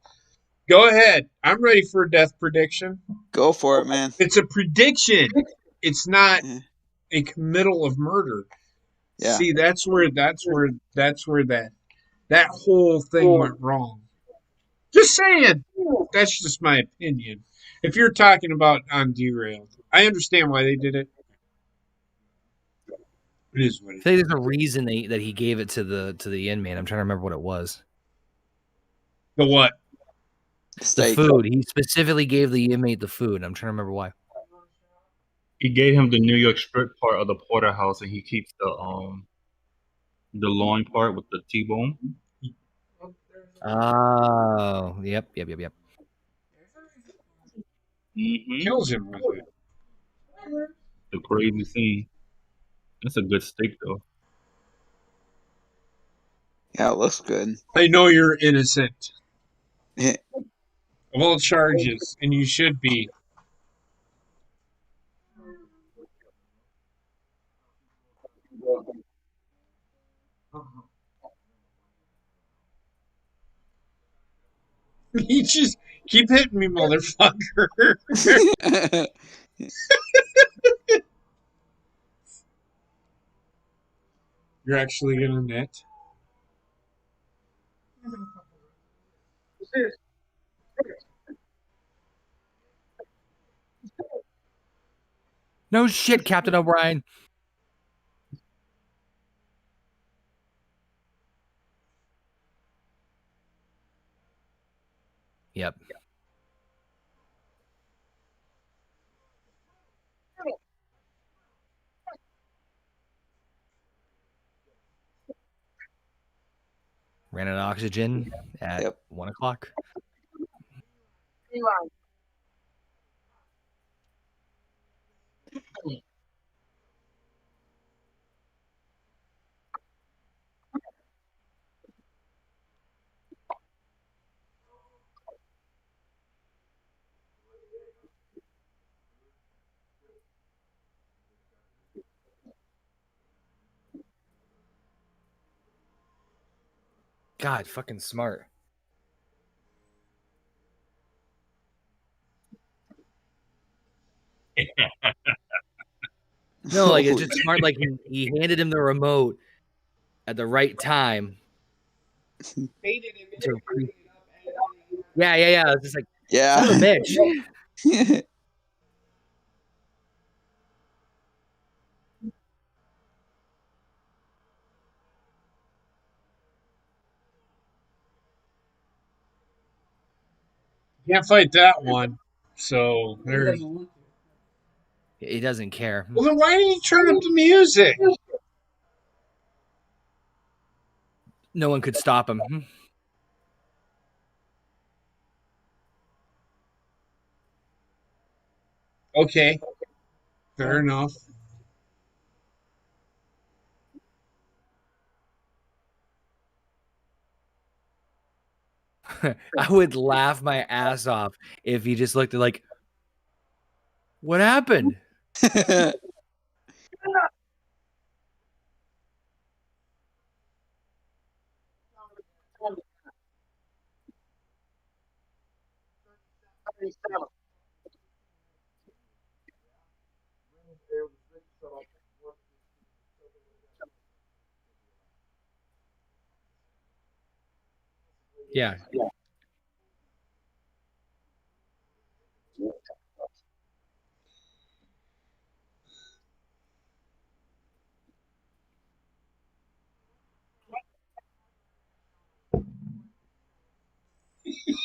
Go ahead. I'm ready for a death prediction. Go for it, man. It's a prediction. It's not Yeah. a committal of murder. Yeah. See, that's where that whole thing went wrong. Just saying. That's just my opinion. If you're talking about on Derailed, I understand why they did it. It is what it I think there's a reason that he gave it to the inmate. I'm trying to remember what it was. The what? The Steak. food. He specifically gave the inmate the food. I'm trying to remember why. He gave him the New York strip part of the porterhouse, and he keeps the loin part with the T-bone. Oh, yep. Mm-hmm. Kills him with it. The crazy scene. That's a good steak, though. Yeah, it looks good. I know you're innocent Yeah. of all charges, and you should be. You just keep hitting me, motherfucker. You're actually gonna knit. No shit, Captain O'Brien. Yep. Ran out of oxygen at 1 o'clock. God, fucking smart. No, like it's just smart. Like he handed him the remote at the right time. Yeah. It's just like, son of a bitch. Can't fight that one. So there's. He doesn't care. Well, then why didn't you turn up the music? No one could stop him. Okay, fair enough. I would laugh my ass off if he just looked at like, what happened? Yeah.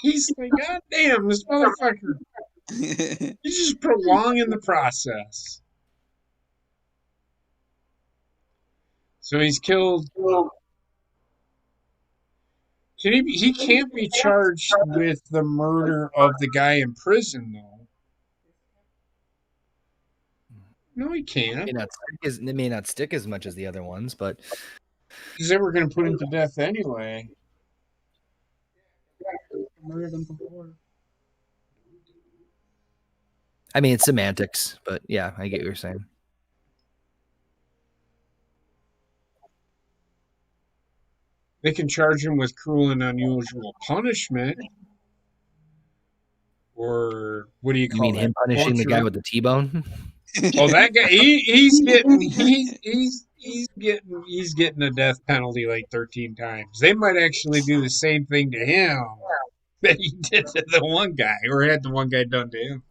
He's like, God damn, this motherfucker. He's just prolonging the process. So he's killed. He can't be charged with the murder of the guy in prison, though. No, he can't. It may not stick as much as the other ones, but Because they were going to put him to death anyway. Murdered him before. I mean, it's semantics. But yeah, I get what you're saying. They can charge him with cruel and unusual punishment. Or what do you You call mean that? him punishing the guy with the T-bone? Oh, that guy, he's getting the death penalty like 13 times. They might actually do the same thing to him that he did to the one guy, or had the one guy done to him.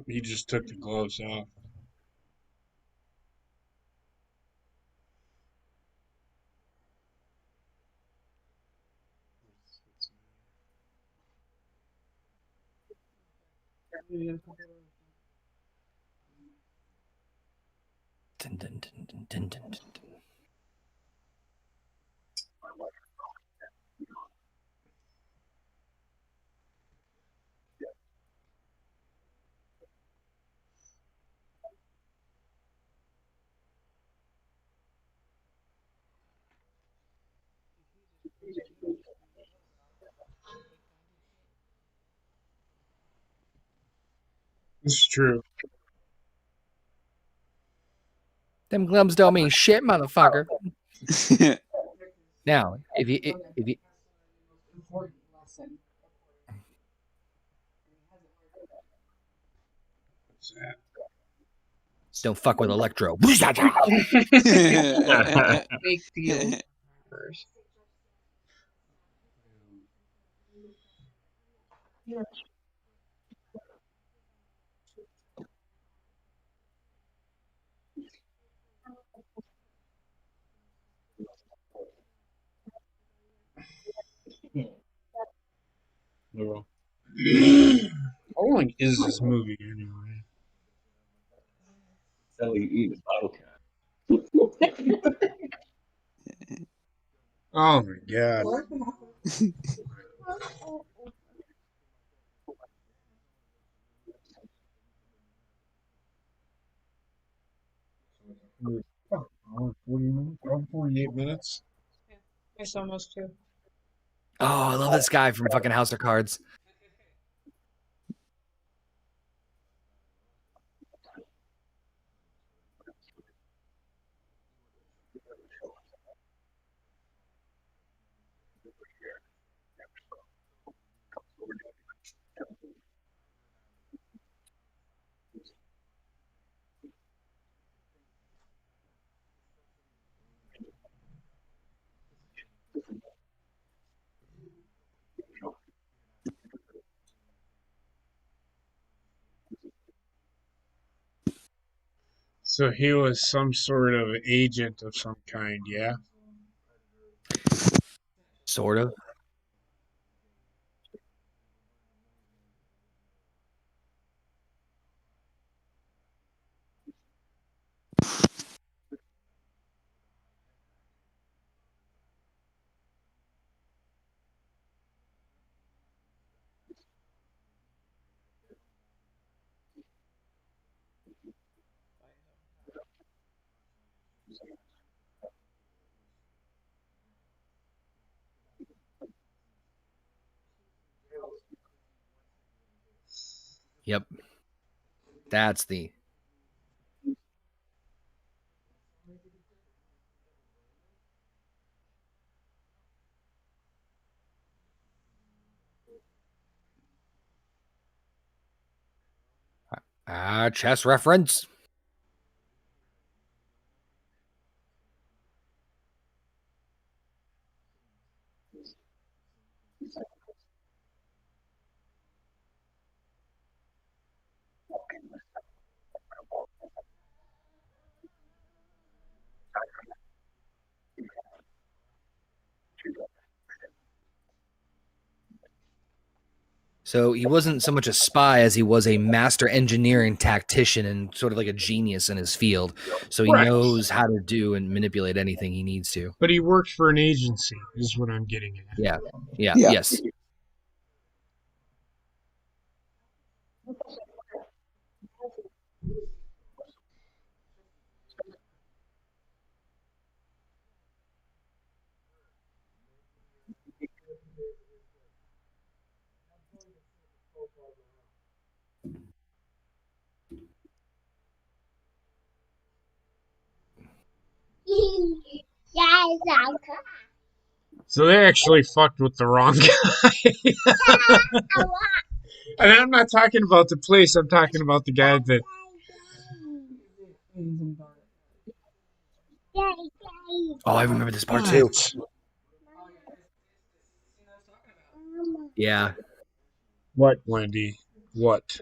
He just took the gloves off. Dun, dun, dun, dun, dun, dun, dun. It's true. Them gloves don't mean shit, motherfucker. Now, if you Important lesson. What's that? don't fuck with Electro. Big deal. How long is this movie anyway? Oh my god. Hour 40 minutes? Hour 48 minutes? It's almost 2. Oh, I love this guy from fucking House of Cards. So he was some sort of agent of some kind, yeah? Sort of. Yep. That's the Chess reference. So he wasn't so much a spy as he was a master engineer and tactician and sort of like a genius in his field. So he knows how to do and manipulate anything he needs to. But he worked for an agency, is what I'm getting at. Yeah. Yes. So they actually fucked with the wrong guy. And I'm not talking about the place. I'm talking about the guy that. Oh, I remember this part too. Yeah. What, Wendy? What?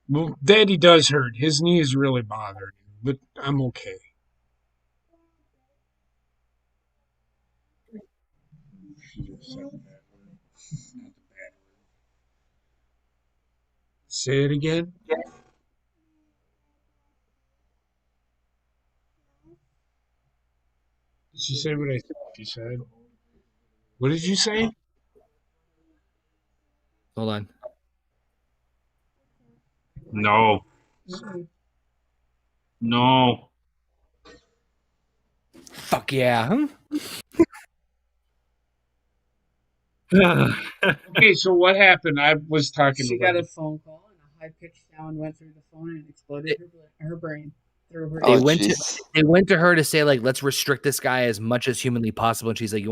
Well, Daddy does hurt. His knee is really bothering him, but I'm okay. Say it again. Did she say what I think she said? What did you say? Hold on. No. No. Fuck yeah. Okay, so what happened? I was talking She about. got a phone call and a high-pitched sound went through the phone and exploded her brain through her. They Oh, went jeez. to her to say, like, let's restrict this guy as much as humanly possible. And she's like, you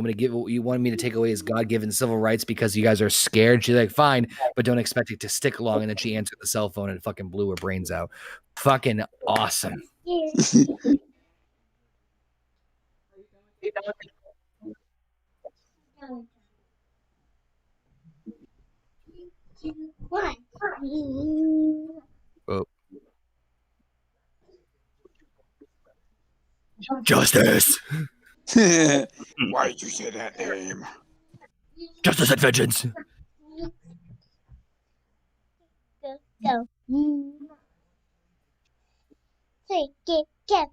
want me to take away his God-given civil rights because you guys are scared? And she's like, fine, but don't expect it to stick long. And then she answered the cell phone and fucking blew her brains out. Fucking awesome. Oh. Justice. Why did you say that name? Justice and vengeance. Go. Say, get. Go.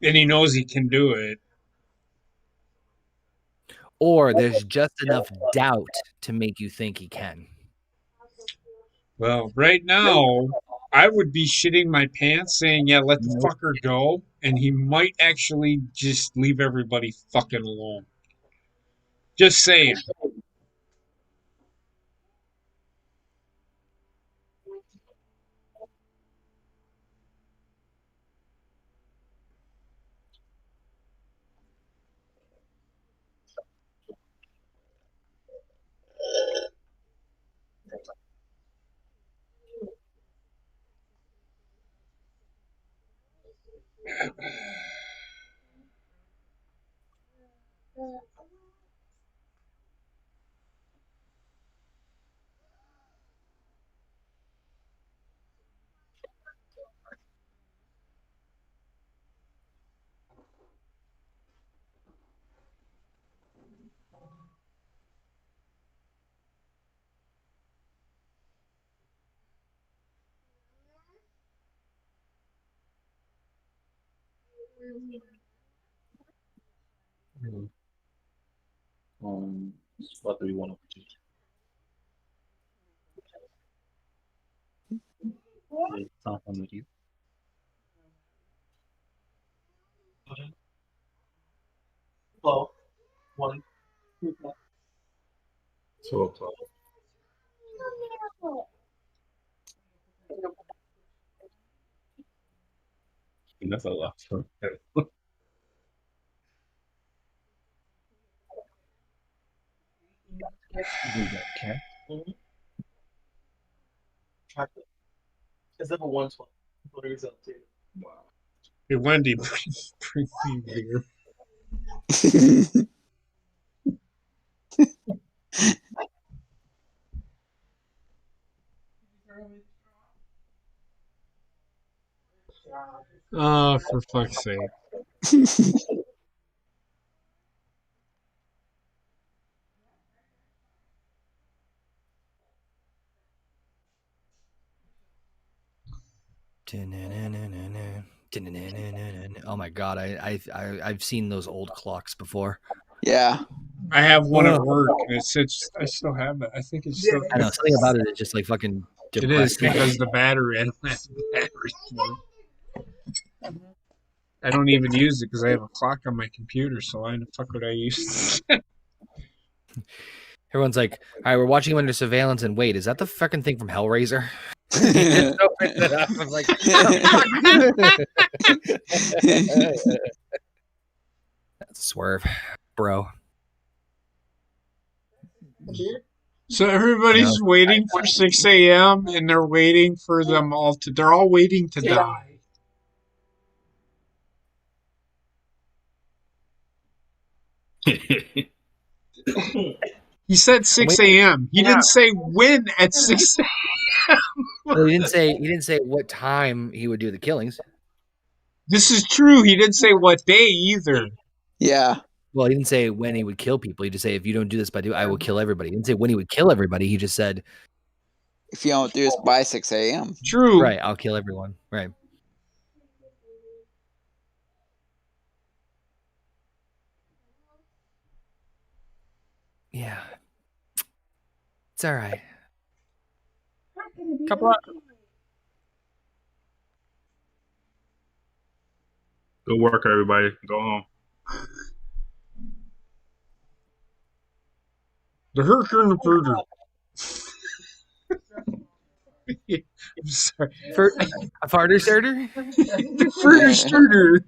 And he knows he can do it. Or there's just enough doubt to make you think he can. Well, right now, I would be shitting my pants saying, yeah, let the fucker go. And he might actually just leave everybody fucking alone. Just saying. What do you want to do? It's not fun with you. Well, 1, 2, 2 o'clock. That's a lot. Okay. It's level 112. What are results here? Wow. Hey, Wendy, bring me beer. Oh, for fuck's sake. Oh my god, I've seen those old clocks before. Yeah. I have one at work, and I still have it. I think it's still. I know something about it is just like fucking It is depressing. because the battery. I don't have the battery. I don't even use it because I have a clock on my computer. So why the fuck would I use it? Everyone's like, all right, we're watching him under surveillance, and wait, is that the fucking thing from Hellraiser? I'm like, that's a swerve, bro. So everybody's waiting for 6 a.m. and they're waiting for them all to. They're all waiting to die. He said 6 a.m. He didn't say when at 6 a.m. Well, he didn't say what time he would do the killings. This is true. He didn't say what day either. Yeah. Well, he didn't say when he would kill people. He just say, if you don't do this by I will kill everybody. He didn't say when he would kill everybody. He just said, if you don't do this by 6 a.m. True. Right, I'll kill everyone. Right. Yeah. It's all right. Couple of... Good work, everybody. Go home. The Herker and the Purger. I'm sorry. For a farter starter? The Furger starter.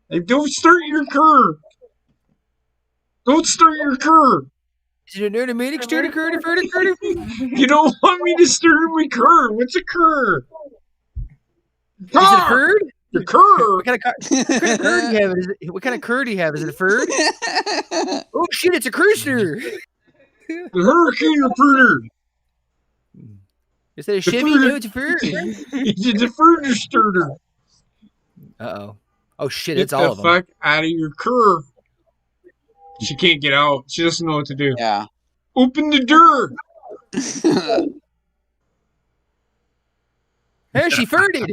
Hey, don't start your car. Don't start your car. Is it an automatic starter car? You don't want me to start my car. What's a car? Is it a herd? The car. What kind of cur do you have? What kind of cur do you have? Is it a fur? Oh shit! It's a cruiser. The Hurricane Reporter. Is that a Chevy? No, it's a fur. It's a furniture starter. Uh-oh. Oh shit! Get It's all of the them. fuck out of your car. She can't get out. She doesn't know what to do. Yeah. Open the door. Hey, she farted.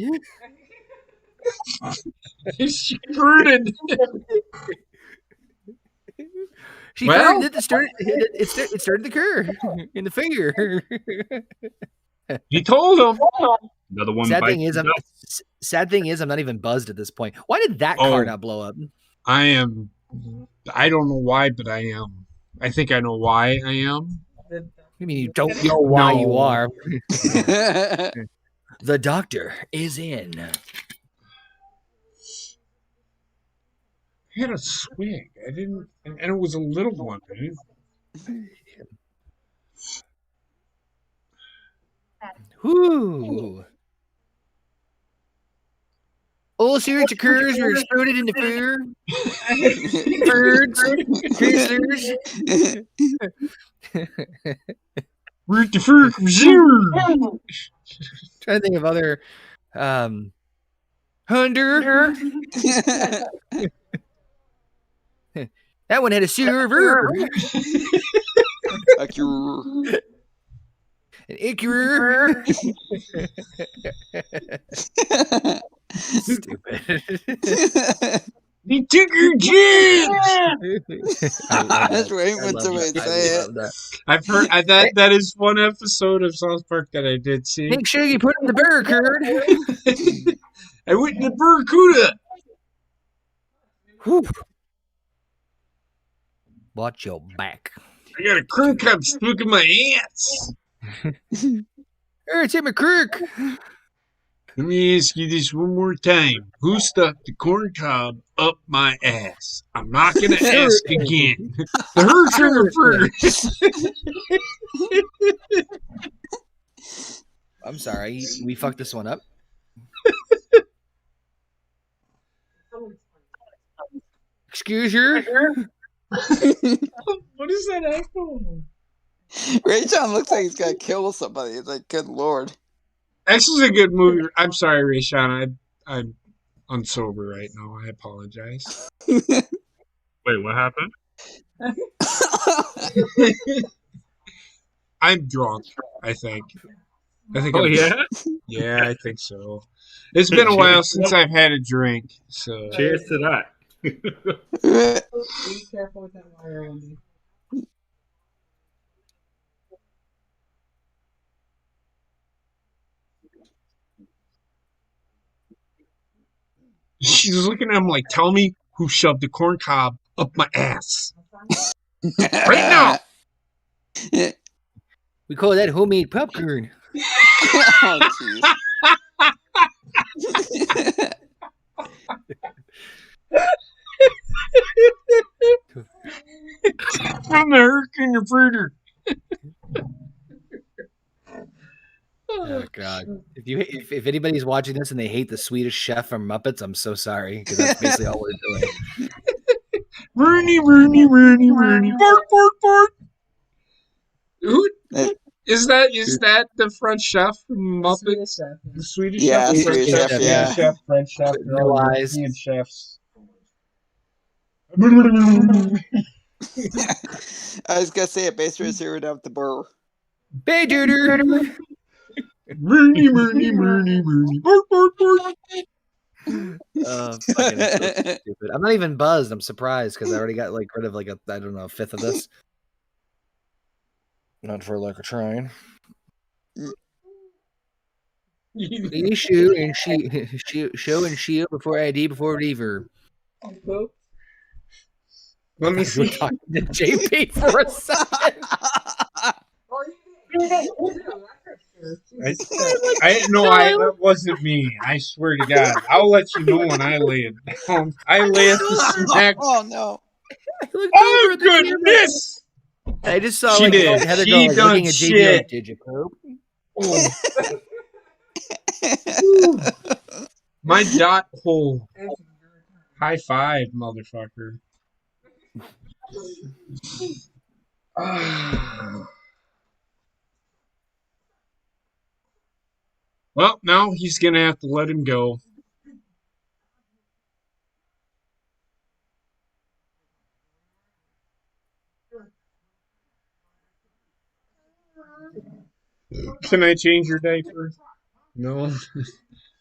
She farted. She Well- farted. It started to occur in the finger. He told him. Another one. Sad bites thing is, the dust. I'm not even buzzed at this point. Why did that car Oh. not blow up? I don't know why, but I am. I think I know why I am. I mean, you don't know why you No. are. The doctor is in. I had a swig. I didn't, and it was a little one. Whoo. All serious occurs were exploded into fear. Birds, creasers. Root the fur. Trying to think of other Hunter. That one had a server. An Icarer. Stupid. He took your kids. I was waiting for somebody to say it. I've heard that is one episode of South Park that I did see. Make sure you put in the barricade. I went in the Barracuda. Whew. Watch your back. I got a corn cob stuck in my ass. It's in my crook. Let me ask you this one more time. Who stuck the corn cob up my ass? I'm not going to ask again. The first. I'm sorry. We fucked this one up. Excuse you? What is that echo? Rayshawn looks like he's gonna kill somebody. It's like, good lord. This is a good movie. I'm sorry, Rayshawn. I'm unsober right now. I apologize. Wait, what happened? I'm drunk, I think. Oh, yeah? Yeah, I think so. It's been a while since I've had a drink. So Cheers to that. Be careful with that wire, Andy. she's looking at him like, tell me who shoved the corn cob up my ass. Right now. We call that homemade popcorn. Oh, jeez. From the hurricane refrigerator. Oh God! If anybody's watching this and they hate the Swedish Chef from Muppets, I'm so sorry because that's basically all we're doing. Rooney. Bark, bark, bark. Who is that? Is that the French chef from Muppets? The Swedish Yeah, chef? Swedish chef, yeah. Chef, French chef, they're all No eyes. European chefs. I was gonna say it based on zero down the burr. Bay dooder. Rooney. Bark, bark, bark. Fucking it's so stupid. I'm not even buzzed. I'm surprised because I already got like rid of like a fifth of this. Not for like a trying. Show and shield before ID before lever. Let me We're see. talking to JP for a second. That wasn't me. I swear to God. I'll let you know when I lay it down. I lay it the smack. Oh no. Oh, goodness! I just saw She like did. Heather She go like, done looking at JP shit. like, did you poop? My dot hole. High five, motherfucker. Well, now he's going to have to let him go. Can I change your diaper? No.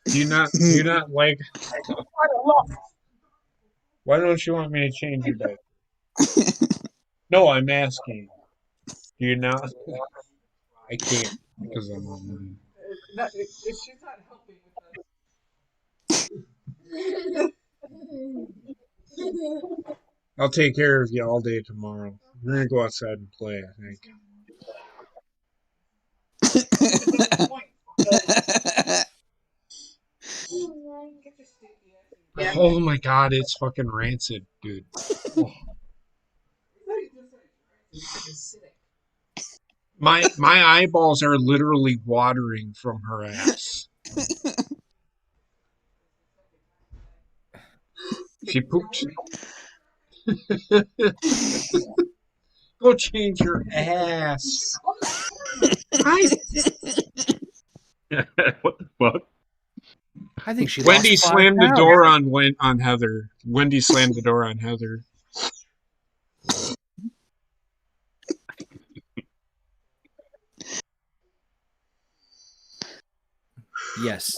Do you not like? Why don't you want me to change your diaper? No, I'm asking. Do you not? I can't because I'm on mine. She's not helping with us. I'll take care of you all day tomorrow. We're gonna go outside and play, I think. Oh my god, it's fucking rancid, dude. Oh. My eyeballs are literally watering from her ass. She pooped. Go change your ass. What the fuck? I think she. Wendy lost 5 slammed the pounds. door on Heather. Wendy slammed the door on Heather. Yes.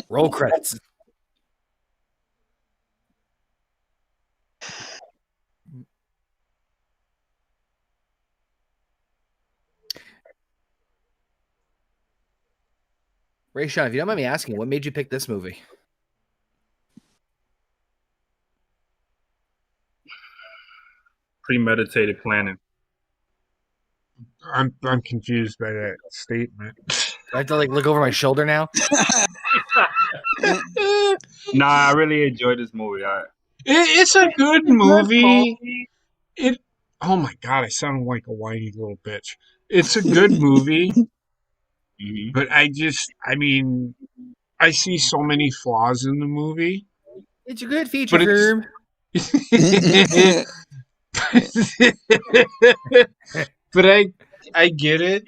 Roll credits. Rayshawn, if you don't mind me asking, what made you pick this movie? Premeditated planning. I'm confused by that statement. I have to look over my shoulder now. Nah, I really enjoyed this movie. It's a good movie. Oh my god, I sound like a whiny little bitch. It's a good movie, but I see so many flaws in the movie. It's a good feature But film. But I get it.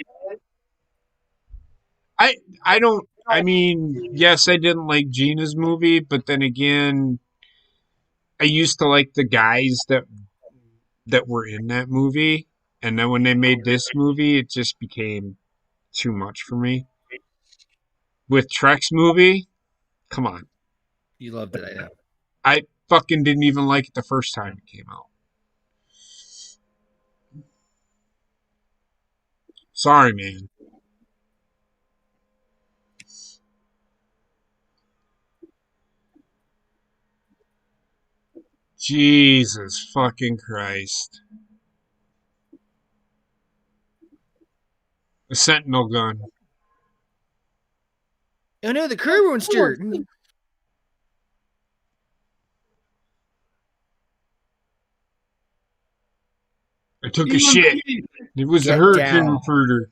I don't. I mean, yes, I didn't like Gina's movie, but then again, I used to like the guys that were in that movie, and then when they made this movie, it just became too much for me. With Trek's movie, come on, You loved it, I know. I fucking didn't even like it the first time it came out. Sorry, man. Jesus fucking Christ. A sentinel gun. Oh no, the crew monster. I took a shit. It was a hurricane down. reporter.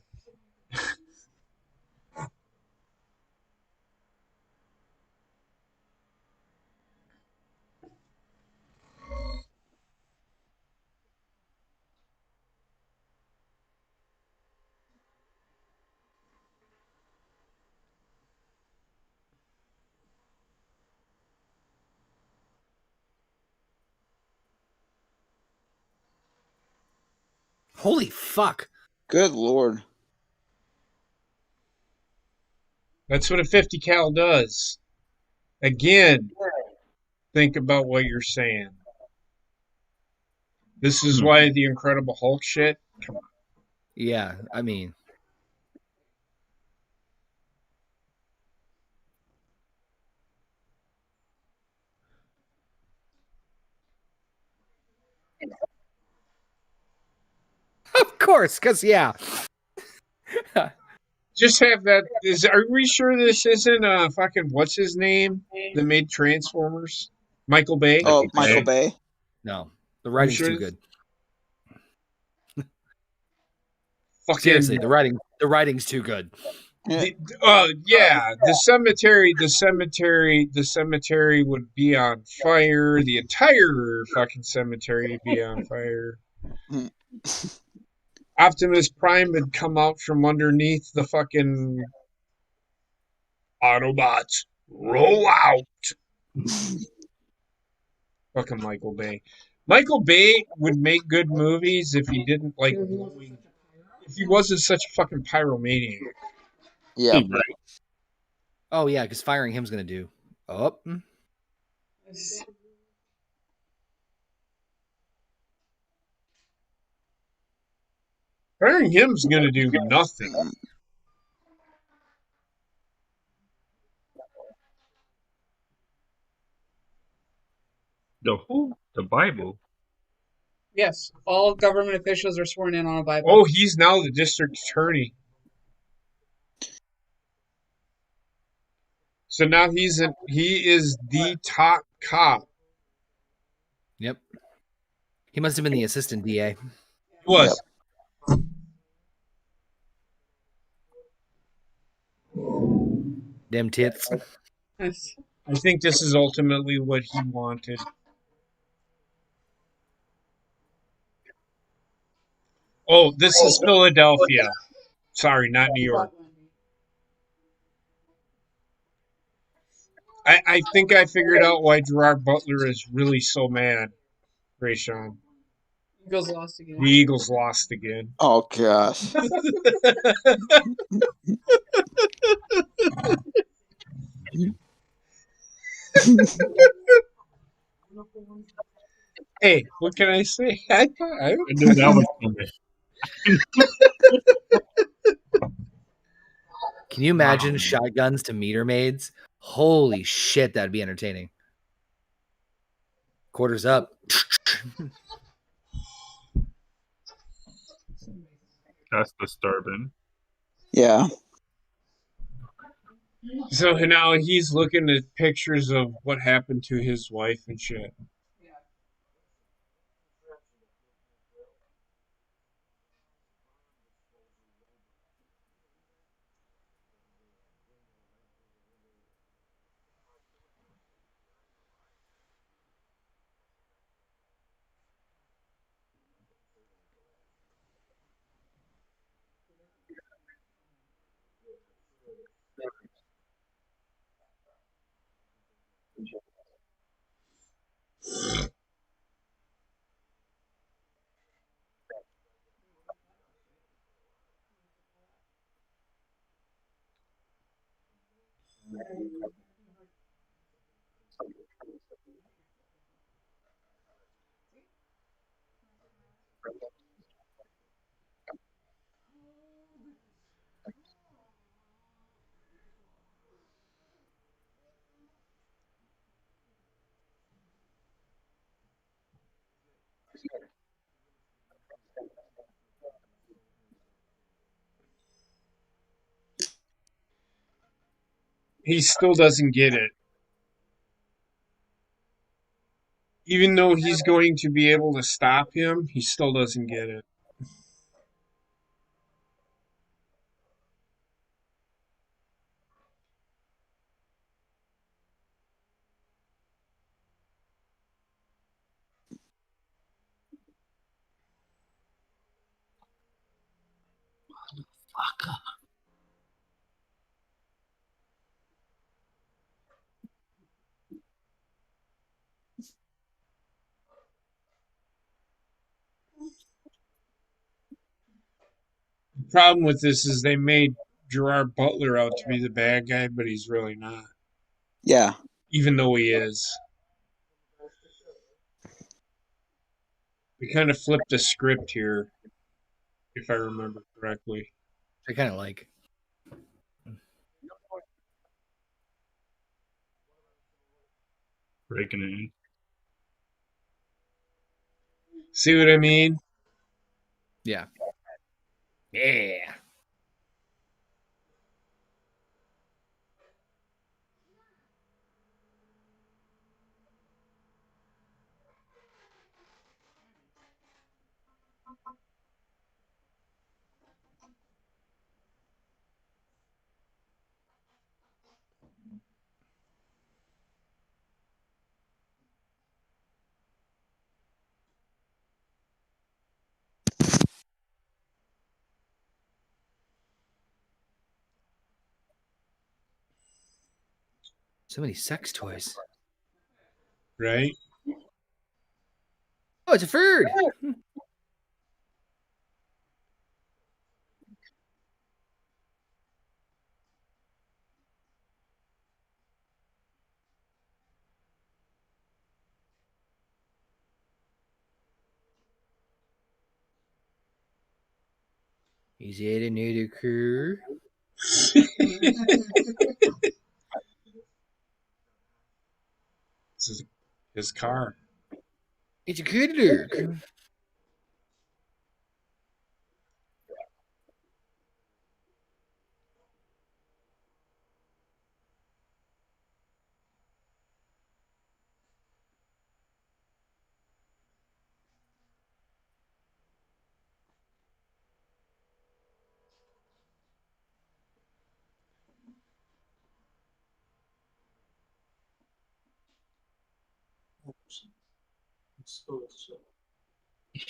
Holy fuck. Good lord. That's what a 50 cal does. Again, think about what you're saying. This is why the Incredible Hulk shit. Come on. Yeah, I mean. Of course, because, yeah. Just have that. Are we sure this isn't fucking what's his name that made Transformers? Michael Bay? Oh, Michael Bay. No, the writing's sure too good. Fucking, Seriously, the writing's too good. Yeah. The cemetery would be on fire. The entire fucking cemetery would be on fire. Optimus Prime would come out from underneath the fucking Autobots. Roll out. Fucking Michael Bay. Michael Bay would make good movies if he didn't like blowing. If he wasn't such a fucking pyromaniac. Yeah. Oh yeah, because firing him's gonna do. Oh, Firing him's going to do nothing. The who? The Bible. Yes, all government officials are sworn in on a Bible. Oh, he's now the district attorney. So now he is the top cop. yep. He must have been the assistant DA. He was. Damn tits. Yes. I think this is ultimately what he wanted. Oh, this is Philadelphia. Sorry, not New York. I think I figured out why Gerard Butler is really so mad, Rayshawn. Eagles lost again. The Eagles lost again. Oh gosh. Hey, what can I say? I knew that was coming. Can you imagine shotguns to meter maids? Holy shit, that'd be entertaining. Quarters up. That's disturbing. Yeah. So now he's looking at pictures of what happened to his wife and shit. He still doesn't get it. Even though he's going to be able to stop him, he still doesn't get it. The problem with this is they made Gerard Butler out to be the bad guy, but he's really not. Yeah. Even though he is. We kind of flipped the script here, if I remember correctly. I kind of like. Breaking it in. See what I mean? Yeah. Yeah. So many sex toys. Right? Oh, it's a bird. Is it another car? This is his car. It's a critter.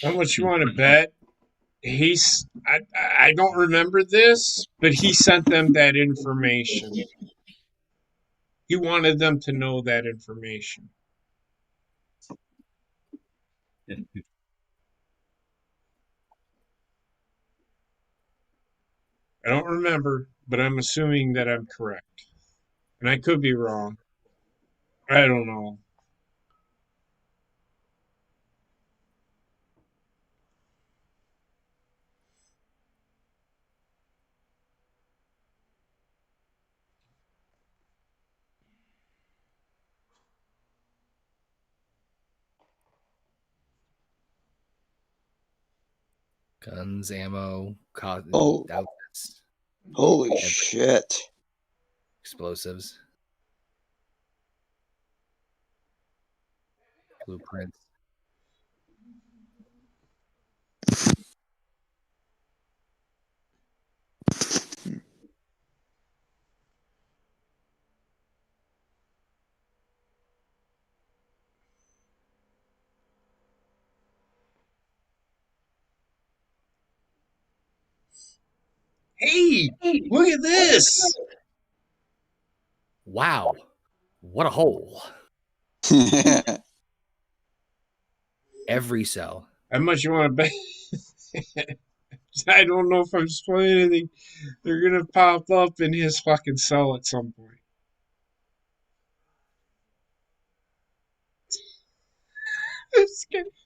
How much you want to bet? I don't remember this, but he sent them that information. He wanted them to know that information. I don't remember, but I'm assuming that I'm correct. And I could be wrong. I don't know. Guns, ammo, Oh. outfits, Holy shit. explosives, blueprints. Hey, look at this. Wow. What a hole. Every cell. How much you want to bet? I don't know if I'm spoiling anything. They're going to pop up in his fucking cell at some point.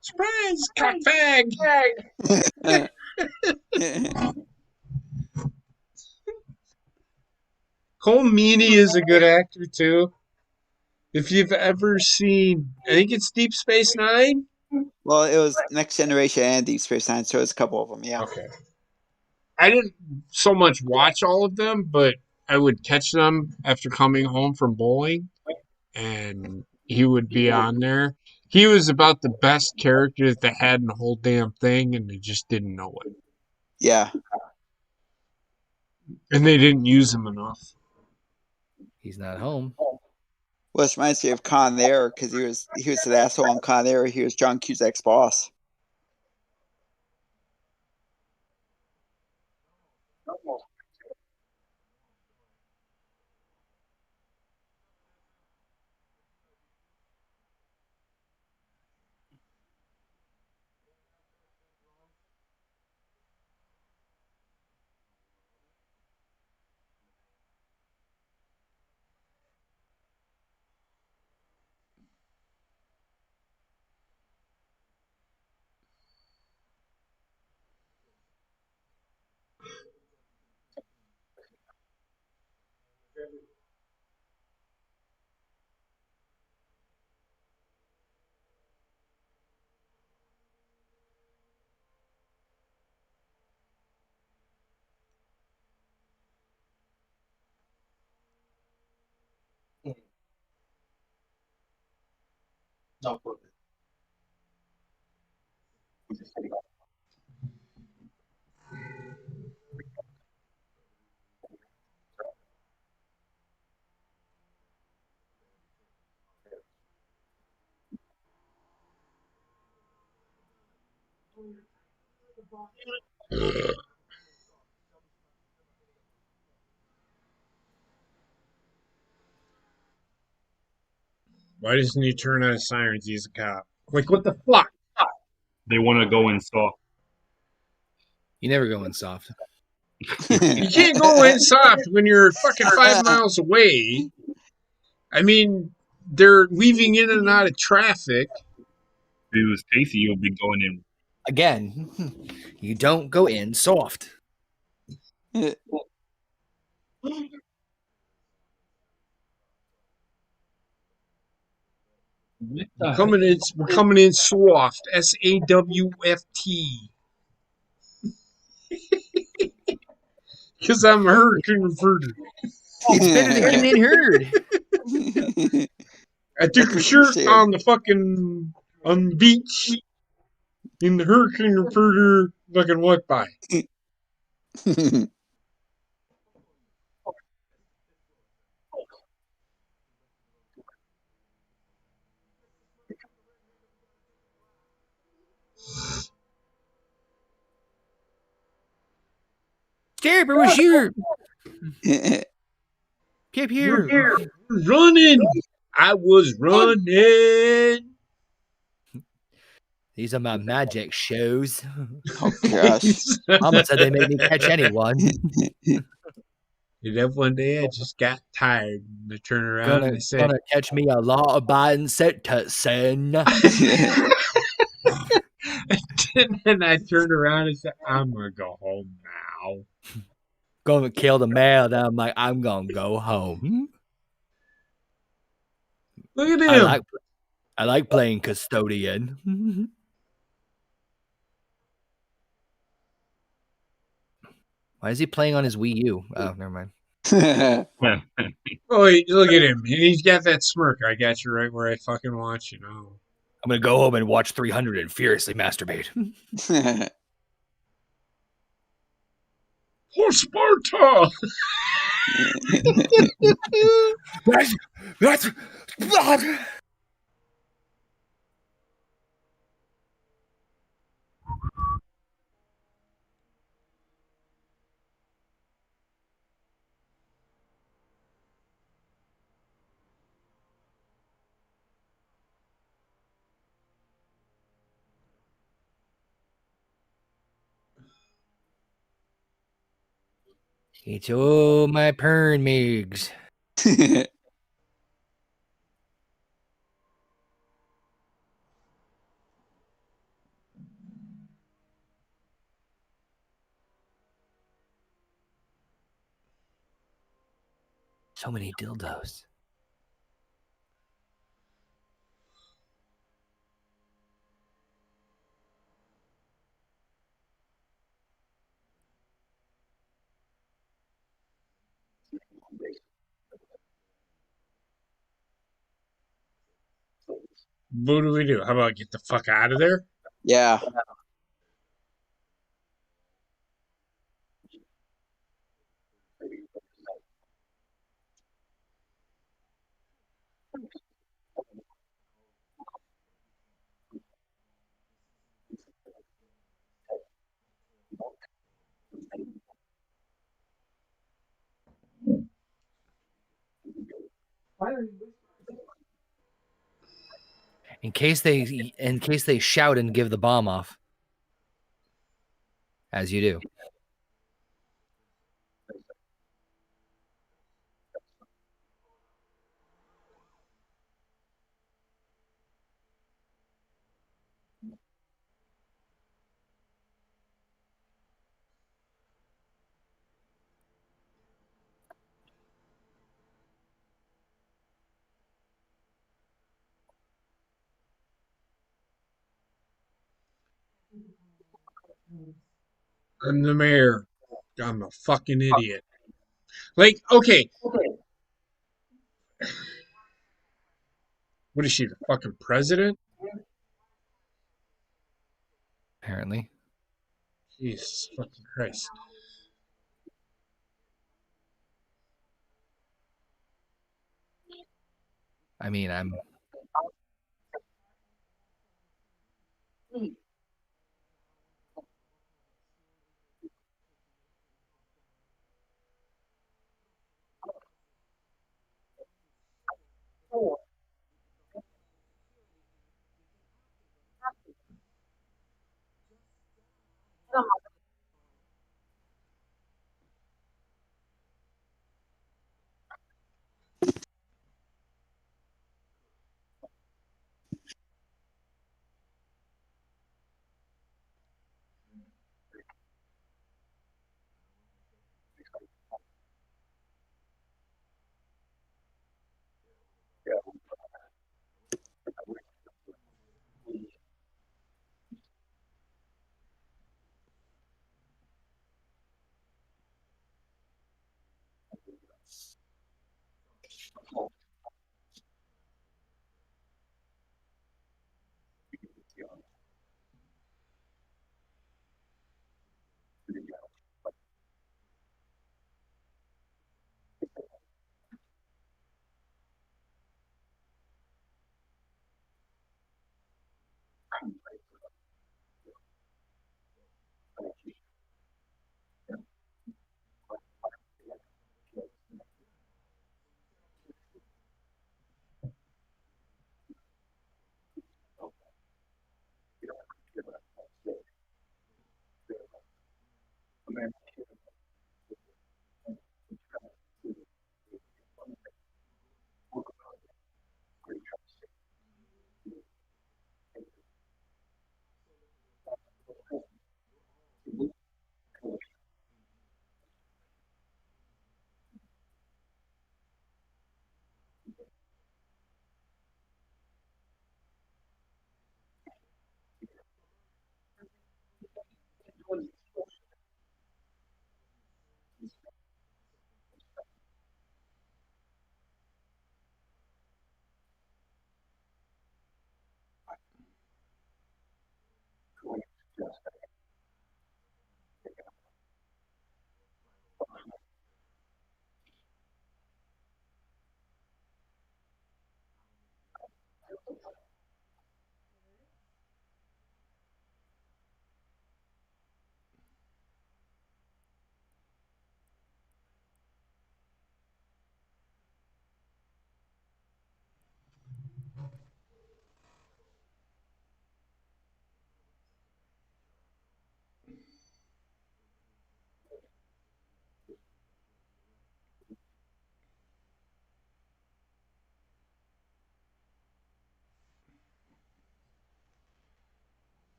Surprise, cockbag! Cole Meany is a good actor too. If you've ever seen, I think it's Deep Space Nine. Well, it was Next Generation and Deep Space Nine, so it's a couple of them, yeah. Okay. I didn't so much watch all of them, but I would catch them after coming home from bowling, and he would be on there. He was about the best character that they had in the whole damn thing, and they just didn't know it. Yeah. And they didn't use him enough. He's not home. Well, this reminds me of Con Air, because he was an asshole on Con Air. He was John Cusack's boss. Not worth it. Why doesn't he turn on his sirens? He's a cop. Like, what the fuck? They want to go in soft. You never go in soft. You can't go in soft when you're fucking 5 miles away. I mean, they're weaving in and out of traffic. If it was Casey, you'll be going in. Again, you don't go in soft. We're coming in soft. SAWFT. Because I'm a hurricane reverter. It's better than getting in herd. I took a shirt on the beach in the hurricane reverter fucking walk by. Skip, it was you. Keep here. Running. I was running. These are my magic shows. Oh gosh. Mama said they made me catch anyone. And then one day I just got tired and I turned around and I said, Gonna catch me a law-abiding citizen. and I turned around and said, I'm going to go home now. Gonna kill the mail. Then I'm like, I'm gonna go home. Look at him. I like playing custodian. Why is he playing on his Wii U? Oh, never mind. Oh, look at him. He's got that smirk. I got you right where I fucking want you know. I'm gonna go home and watch 300 and furiously masturbate. Oh, Sparta! That's blood. It's all my pern migs. So many dildos. What do we do? How about get the fuck out of there? Yeah. In case they shout and give the bomb off. As you do. I'm the mayor. I'm a fucking idiot. Like, okay. What is she, the fucking president? Apparently. Jesus fucking Christ. I mean, I'm...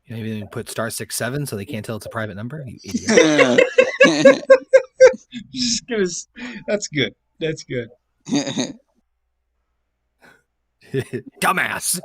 You maybe even put *67 so they can't tell it's a private number. You idiot. Just gonna. That's good. That's good. Dumbass.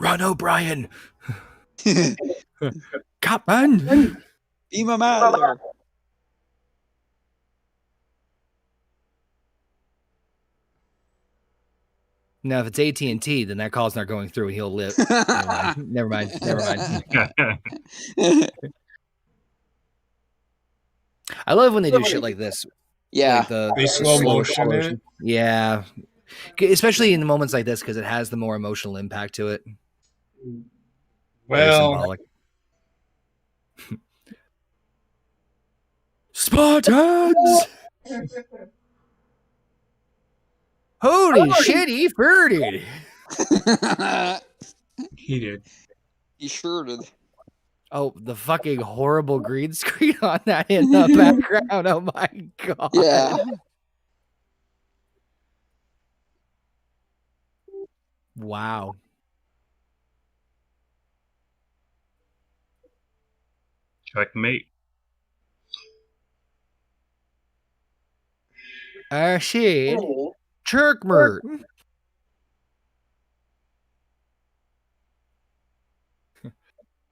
Ron O'Brien. Capman. Be my mother. Now, if it's AT&T, then that call's not going through, and he'll live. Never mind. I love when they do shit like this. Yeah. Like They slow motion it. explosion. Yeah. Especially in moments like this, because it has the more emotional impact to it. Very Well, symbolic. Spartans! Holy shit, he farted. he did. He sure did. Oh, the fucking horrible green screen on that in the background. Oh my god. Yeah. Wow. Checkmate. Shit. Chirkmert.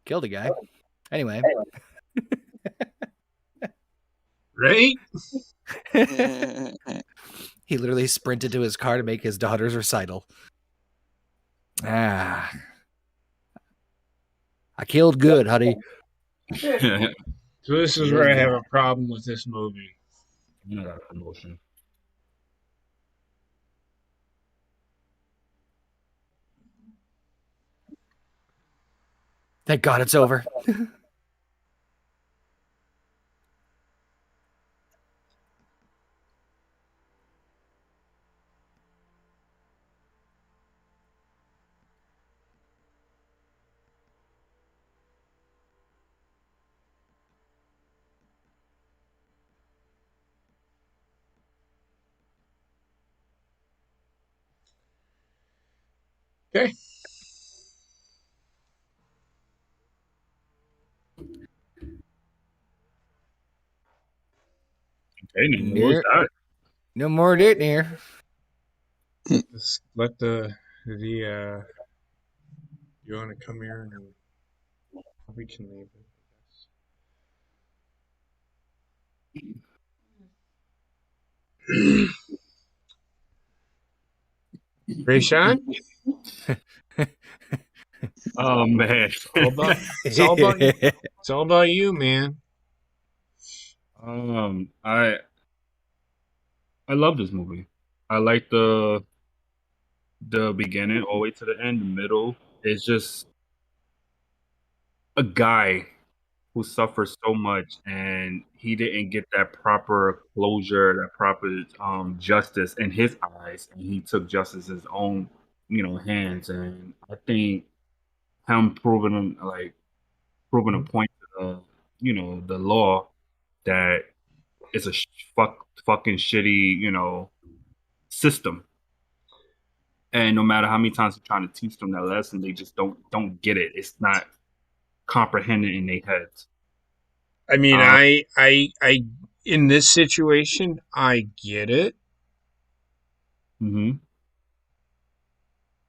Killed a guy. Anyway. Right? He literally sprinted to his car to make his daughter's recital. I killed good, honey. So this is where I have a problem with this movie. Not emotion. Thank God it's over. Okay. No more dating here. Let's let the you want to come here and we can leave it. Rayshawn? Oh man. It's all about you. It's all about you, man. I love this movie. I like the beginning all the way to the end. The middle is just a guy who suffers so much, and he didn't get that proper closure, that proper justice in his eyes, and he took justice in his own, hands. And I think him proving a point to the law that it's a fucking shitty, system. And no matter how many times you're trying to teach them that lesson, they just don't get it. It's not comprehended in their heads. I mean, I in this situation, I get it. Mm-hmm.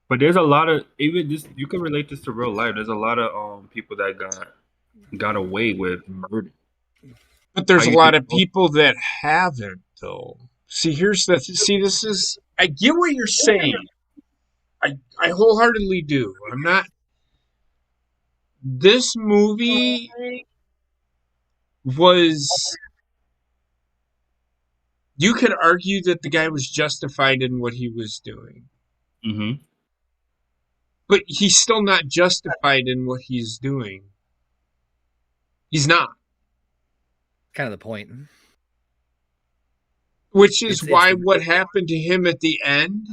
But there's a lot of you can relate this to real life. There's a lot of people that got away with murder. But there's a lot of people that haven't, though. See, this is, I get what you're saying. I wholeheartedly do. I'm not. This movie was. You could argue that the guy was justified in what he was doing. Mm-hmm. But he's still not justified in what he's doing. He's not. Kind of the point. Which is why what happened to him at the end,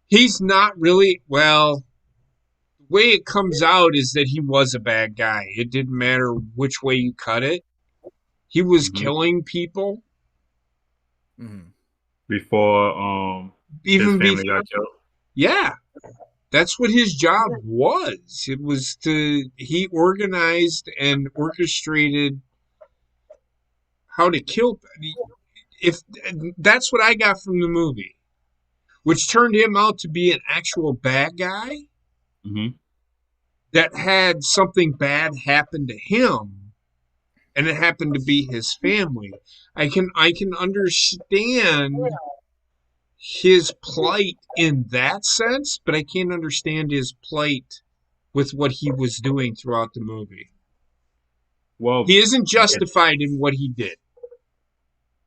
he's not really, well, the way it comes out is that he was a bad guy. It didn't matter which way you cut it. He was killing people. Before even his family got killed. Yeah. That's what his job was. It was he organized and orchestrated how to kill. If that's what I got from the movie, which turned him out to be an actual bad guy that had something bad happen to him, and it happened to be his family. I can understand his plight in that sense, but I can't understand his plight with what he was doing throughout the movie. Well, he isn't justified in what he did.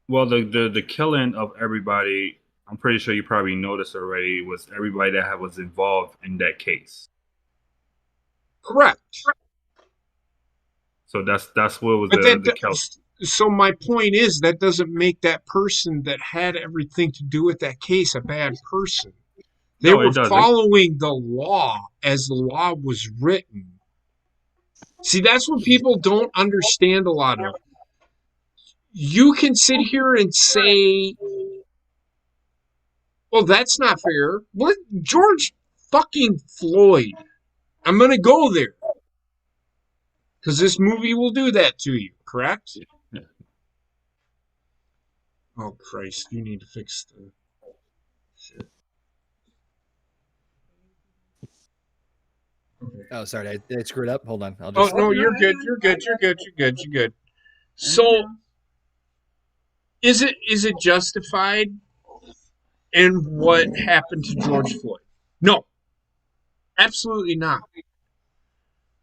Well, the killing of everybody, I'm pretty sure you probably noticed already, was everybody that was involved in that case. Correct. So that's what was the killing. So my point is that doesn't make that person that had everything to do with that case a bad person. They were following the law as the law was written. See, that's what people don't understand a lot of. You can sit here and say, well, that's not fair. What? George fucking Floyd. I'm going to go there. Because this movie will do that to you, correct? Yeah. Oh, Christ. You need to fix the shit. Okay. Oh, sorry. Did I screw it up? Hold on. Oh, no, you're good. You're good. So, is it justified in what happened to George Floyd? No. Absolutely not.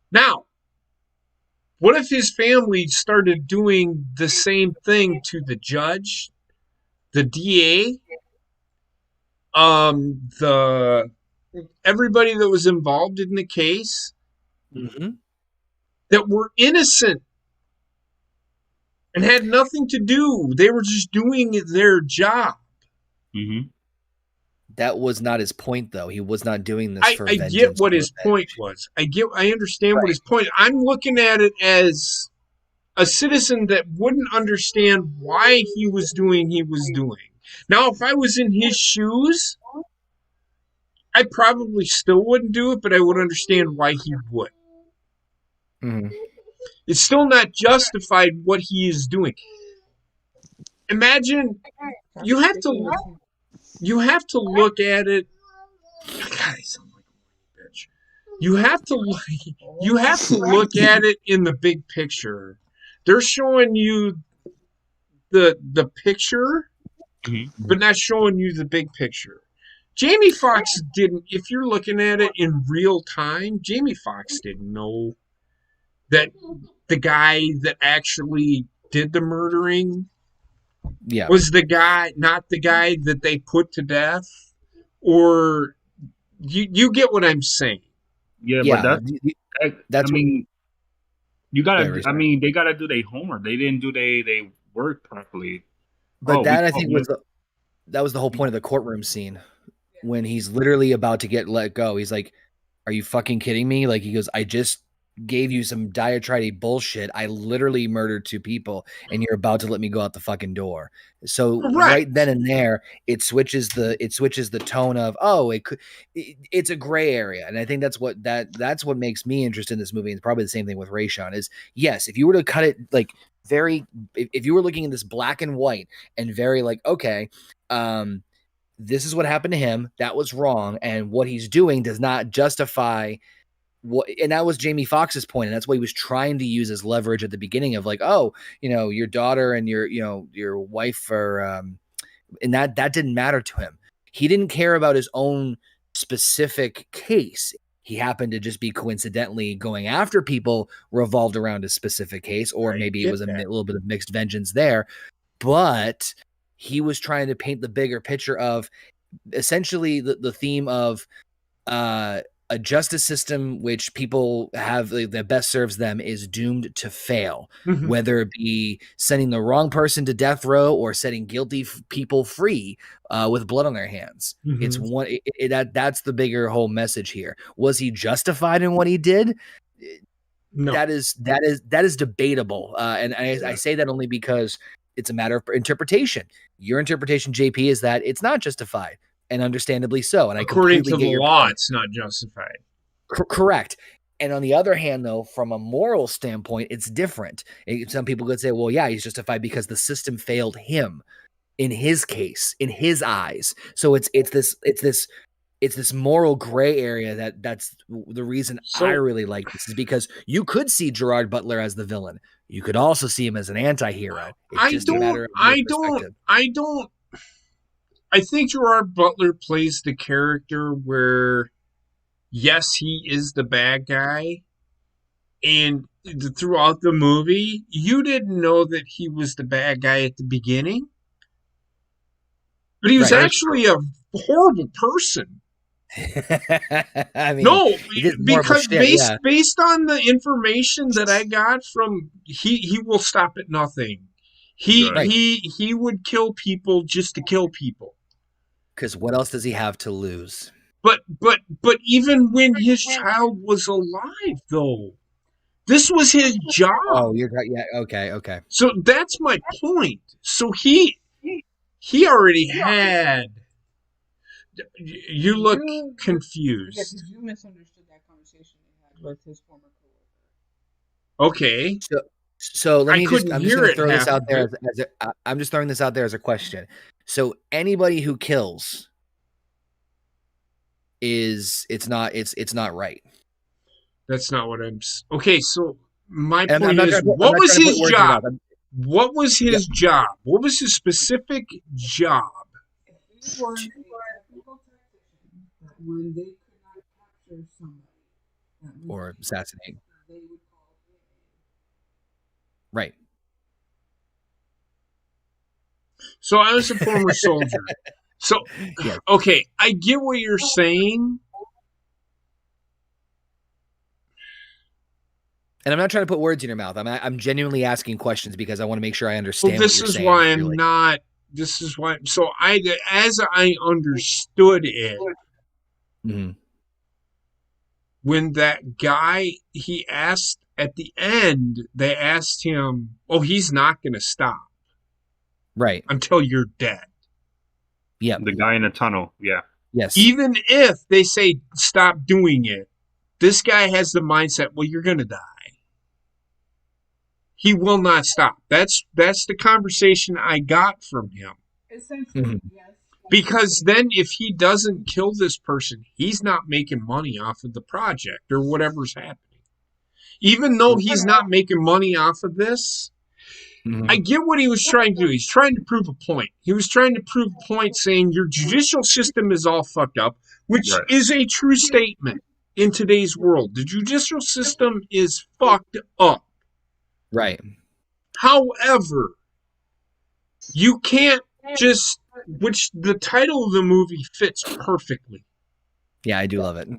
Now, what if his family started doing the same thing to the judge, the DA, everybody that was involved in the case? Mm-hmm. that were innocent and had nothing to do. They were just doing their job. Mm-hmm. That was not his point, though. He was not doing this for I vengeance. get what or his point was. I understand what his point. I'm looking at it as a citizen that wouldn't understand why he was doing. Now, if I was in his shoes, I probably still wouldn't do it, but I would understand why he would. Mhm. It's still not justified what he is doing. Imagine you have to look at it. God, I sound like a bitch. You have to look at it in the big picture. They're showing you the picture, but not showing you the big picture. Jamie Foxx didn't. If you're looking at it in real time, Jamie Foxx didn't know that the guy that actually did the murdering was the guy, not the guy that they put to death. Or you get what I'm saying? Yeah, but that's. I mean, you gotta. I mean, they gotta do their homework. They didn't do they work properly. But I think that was the whole point of the courtroom scene when he's literally about to get let go. He's like, "Are you fucking kidding me?" Like he goes, "I just gave you some diatribe bullshit. I literally murdered 2 people, and you're about to let me go out the fucking door." So right then and there, it switches the tone of it's a gray area, and I think that's what makes me interested in this movie. And it's probably the same thing with Rayshawn. Is yes, if you were to cut it like if you were looking at this black and white and very like okay, this is what happened to him. That was wrong, and what he's doing does not justify. And that was Jamie Foxx's point, and that's what he was trying to use as leverage at the beginning of like, oh, your daughter and your wife are, and that didn't matter to him. He didn't care about his own specific case. He happened to just be coincidentally going after people revolved around a specific case, or maybe it was a little bit of mixed vengeance there, but he was trying to paint the bigger picture of essentially the theme of, a justice system which people have that best serves them is doomed to fail, whether it be sending the wrong person to death row or setting guilty people free with blood on their hands. It's one that's the bigger whole message here. Was he justified in what he did? No. That is debatable, and I say that only because it's a matter of interpretation. Your interpretation, JP, is that it's not justified. And understandably so. And according to the law, it's not justified. Correct. And on the other hand, though, from a moral standpoint, it's different. Some people could say, well, yeah, he's justified because the system failed him in his case, in his eyes. So it's this moral gray area that's the reason I really like this is because you could see Gerard Butler as the villain. You could also see him as an anti-hero. It's just a matter of perspective. I think Gerard Butler plays the character where, yes, he is the bad guy. And throughout the movie, you didn't know that he was the bad guy at the beginning. But he was actually a horrible person. I mean, no, because based on the information that I got from, he will stop at nothing. He would kill people just to kill people. Because what else does he have to lose? But even when his child was alive, though, this was his job. Oh, you're right. Yeah. Okay. So that's my point. So he already had. You look confused. Yeah, because you misunderstood that conversation they had with his former coworker. Okay. So let me I'm just going to throw this out there. I'm just throwing this out there as a question. So anybody who kills it's not right. That's not what I'm. Okay, so my point is, what was his job? What was his job? What was his specific job? He was a technical tactician that when they could not capture somebody or assassinate, they would call it. Right. So I was a former soldier. So, okay, I get what you're saying. And I'm not trying to put words in your mouth. I'm genuinely asking questions because I want to make sure I understand. Well, this what you're is saying, why I'm really. not. This is why. So as I understood it, when that guy he asked at the end, they asked him, "Oh, he's not going to stop, right? Until you're dead." Yeah, the guy in the tunnel. Yeah. Yes. Even if they say stop doing it, this guy has the mindset, well, you're going to die. He will not stop. That's the conversation I got from him. Essentially, yes. Because then if he doesn't kill this person, he's not making money off of the project or whatever's happening. Even though he's not making money off of this, I get what he was trying to do. He's trying to prove a point. He was trying to prove a point saying your judicial system is all fucked up, which is a true statement in today's world. The judicial system is fucked up. Right. However, you can't just, which the title of the movie fits perfectly. Yeah, I do love it.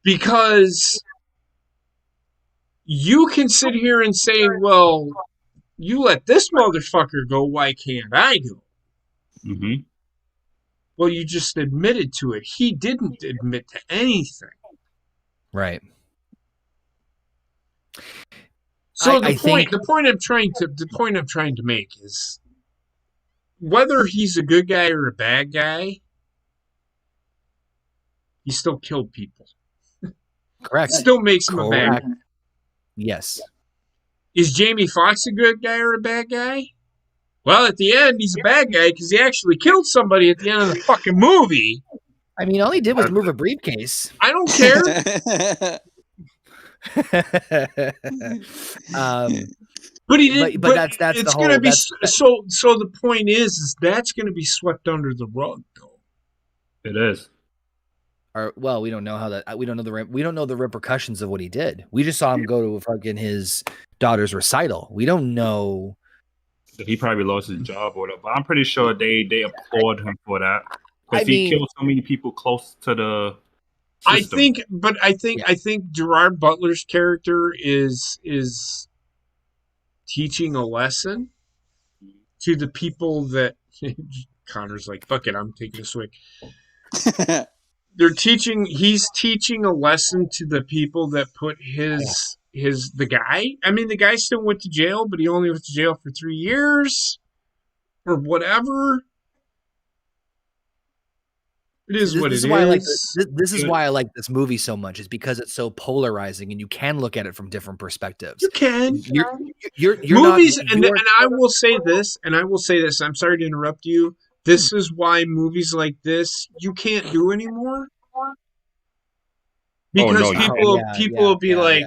Because you can sit here and say, well, you let this motherfucker go, why can't I go? Mm-hmm. Well, you just admitted to it. He didn't admit to anything. Right. So the point I'm trying to make is whether he's a good guy or a bad guy, he still killed people. Correct. Still makes him a bad guy. Yes. Is Jamie Foxx a good guy or a bad guy? Well, at the end, he's a bad guy because he actually killed somebody at the end of the fucking movie. I mean, all he did was move a briefcase. I don't care. But he did. But that's it's going to be so. So the point is that's going to be swept under the rug, though. It is. Or well, we don't know how that. We don't know the repercussions of what he did. We just saw him go to fucking his daughter's recital. We don't know. He probably lost his job or whatever. But I'm pretty sure they applaud him for that because he killed so many people close to the system. I think Gerard Butler's character is teaching a lesson to the people that Connor's like, fuck it, I'm taking a swig. He's teaching a lesson to the people that put the guy. I mean, the guy still went to jail, but he only went to jail for 3 years or whatever. It is what it is. This is why I like this movie so much, is because it's so polarizing and you can look at it from different perspectives. You can. You're movies, and I will say this, I'm sorry to interrupt you. This is why movies like this you can't do anymore. Because people will be like,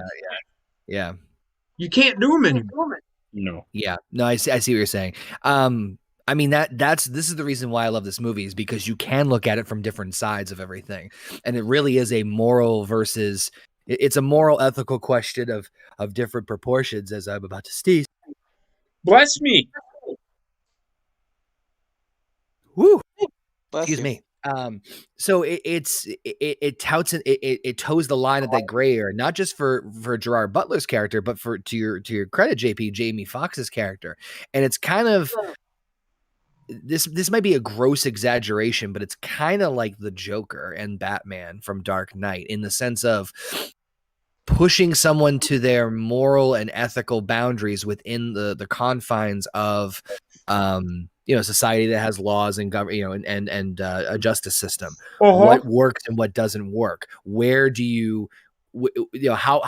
you can't do them anymore. No. Yeah. No, I see what you're saying. I mean, this is the reason why I love this movie, is because you can look at it from different sides of everything. And it really is a moral versus, it's a moral ethical question of different proportions, as I'm about to sneeze. Bless me. Woo. Bless Excuse you. me. So it touts it toes the line of that gray area, not just for Gerard Butler's character, but to your credit, JP, Jamie Foxx's character. And it's kind of, this might be a gross exaggeration, but it's kind of like the Joker and Batman from Dark Knight, in the sense of pushing someone to their moral and ethical boundaries within the confines of society that has laws and government, and a justice system. What works and what doesn't work. Where do you how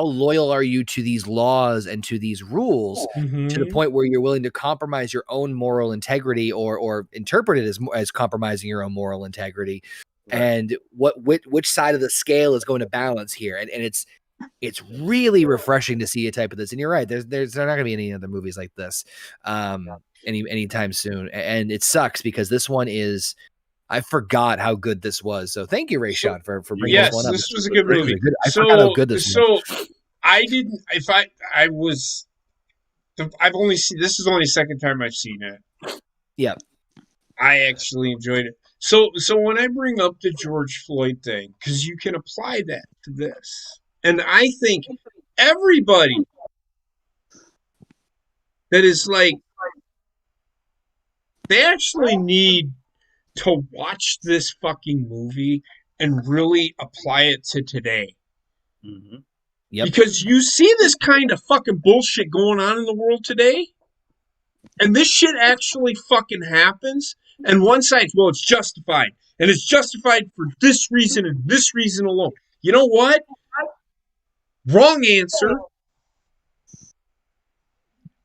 loyal are you to these laws and to these rules, to the point where you're willing to compromise your own moral integrity or interpret it as compromising your own moral integrity? Right. And which side of the scale is going to balance here? And it's really refreshing to see a type of this. And you're right, there's not going to be any other movies like this anytime soon. And it sucks because this one is, I forgot how good this was. So thank you, Rayshawn, for bringing this one up. Yes, this was a good movie. I forgot how good this was. So I didn't, I've only seen, this is only the second time I've seen it. Yeah. I actually enjoyed it. So when I bring up the George Floyd thing, because you can apply that to this, and I think everybody that is like, they actually need to watch this fucking movie and really apply it to today. Mm-hmm. Yep. Because you see this kind of fucking bullshit going on in the world today, and this shit actually fucking happens, and one side's, well, it's justified, and it's justified for this reason and this reason alone. You know what? Wrong answer.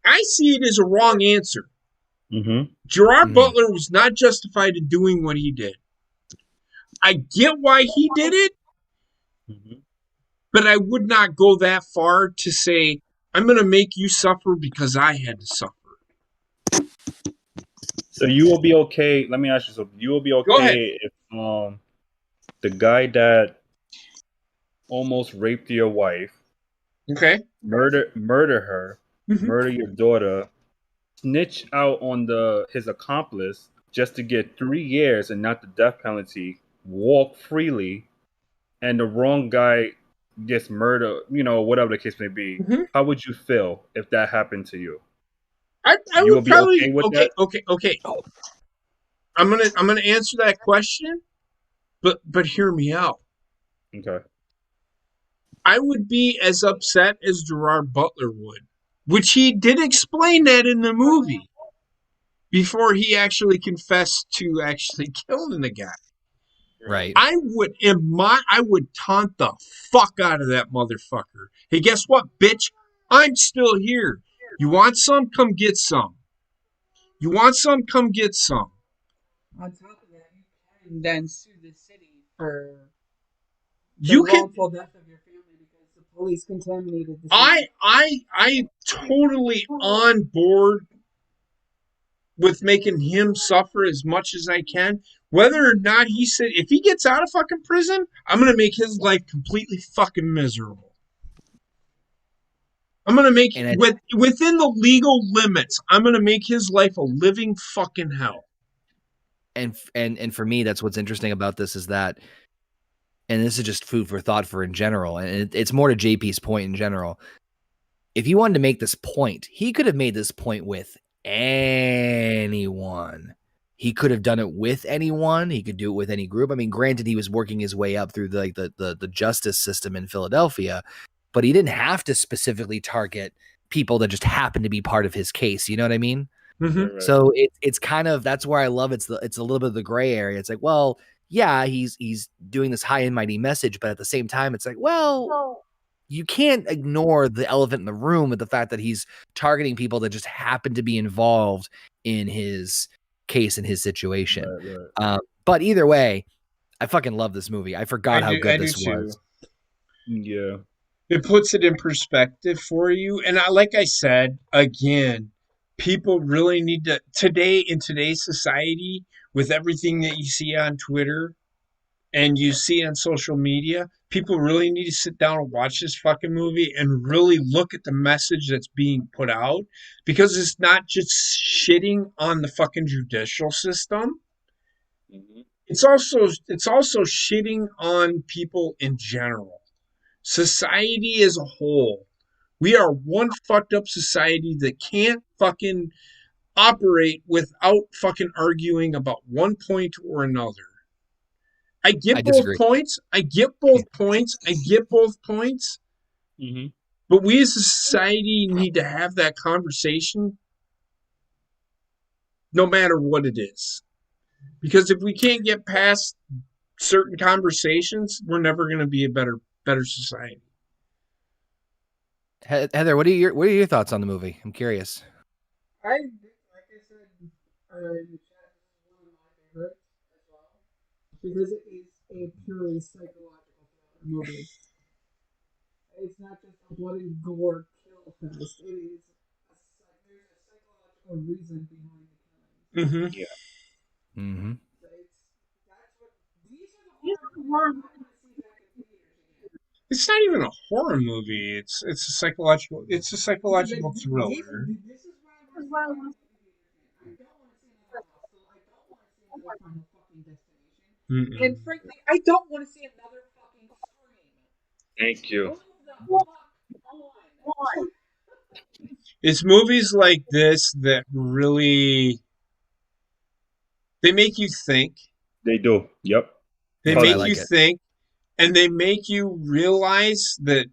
I see it as a wrong answer. Mm-hmm. Gerard Butler was not justified in doing what he did. I get why he did it, but I would not go that far to say, I'm going to make you suffer because I had to suffer. So you will be okay. Let me ask you something. You will be okay if the guy that almost raped your wife, murder her, murder your daughter, snitch out on his accomplice just to get 3 years and not the death penalty, walk freely, and the wrong guy gets murdered, whatever the case may be. How would you feel if that happened to you? I you would be probably okay with that? Okay. I'm gonna answer that question, but hear me out. Okay. I would be as upset as Gerard Butler would, which he did explain that in the movie before he actually confessed to actually killing the guy. Right. I would taunt the fuck out of that motherfucker. Hey, guess what, bitch? I'm still here. You want some? Come get some. You want some? Come get some. On top of that, you can then sue the city for You can. wrongful death of your family because the police contaminated the city. I totally on board with making him suffer as much as I can. Whether or not he said, if he gets out of fucking prison, I'm gonna make his life completely fucking miserable. I'm gonna make within the legal limits. I'm gonna make his life a living fucking hell. And for me, that's what's interesting about this is that, and this is just food for thought for in general, and it's more to JP's point in general. If he wanted to make this point, he could have made this point with anyone. He could have done it with anyone. He could do it with any group. I mean, granted, he was working his way up through the justice system in Philadelphia, but he didn't have to specifically target people that just happened to be part of his case. You know what I mean? Mm-hmm. So it's kind of, that's where I love it's a little bit of the gray area. It's like, well, yeah, he's doing this high and mighty message, but at the same time, it's like, well, you can't ignore the elephant in the room with the fact that he's targeting people that just happen to be involved in his case, in his situation. Right. But either way, I fucking love this movie. I forgot how good this was. Yeah. It puts it in perspective for you. And like I said, again, people really need to, in today's society, with everything that you see on Twitter and you see on social media, people really need to sit down and watch this fucking movie and really look at the message that's being put out, because it's not just shitting on the fucking judicial system. It's also shitting on people in general. Society as a whole. We are one fucked up society that can't fucking operate without fucking arguing about one point or another. I get both points. Mm-hmm. But we as a society need to have that conversation no matter what it is. Because if we can't get past certain conversations, we're never going to be a better society. Heather, what are your thoughts on the movie? I'm curious. Like I said in the chat, this is one of my favorites as well, because it is a purely psychological movie. It's not just a blood and gore kill fest. It is there's a psychological reason behind the killing. Mm-hmm. Yeah. Mm-hmm. It's not even a horror movie. It's a psychological thriller. This is why I don't want to see another Hostel. I don't want to see another Final fucking Destination. And frankly, I don't want to see another fucking Scream. Thank you. Move the fuck on. It's movies like this that really they make you think. They do. Yep. They That's why I make like you it. think, and they make you realize that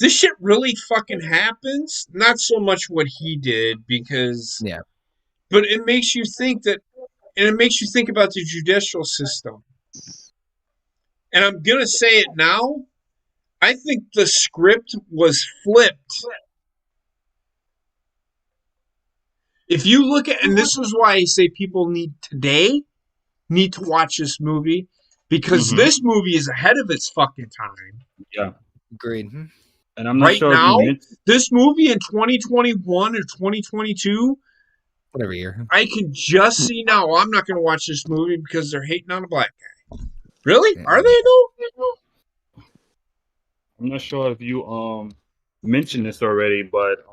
this shit really fucking happens. Not so much what he did, because, Yeah. but it makes you think that, and it makes you think about the judicial system. And I'm gonna say it now. I think the script was flipped. If you look at, and this is why I say people need to watch this movie, because this movie is ahead of its fucking time. Yeah. Agreed. And I'm not Right sure now, if you mentioned. this movie in 2021 or 2022, Whatever year. I can just see now. I'm not going to watch this movie because they're hating on a black guy. Really? Yeah. Are they though? I'm not sure if you mentioned this already, but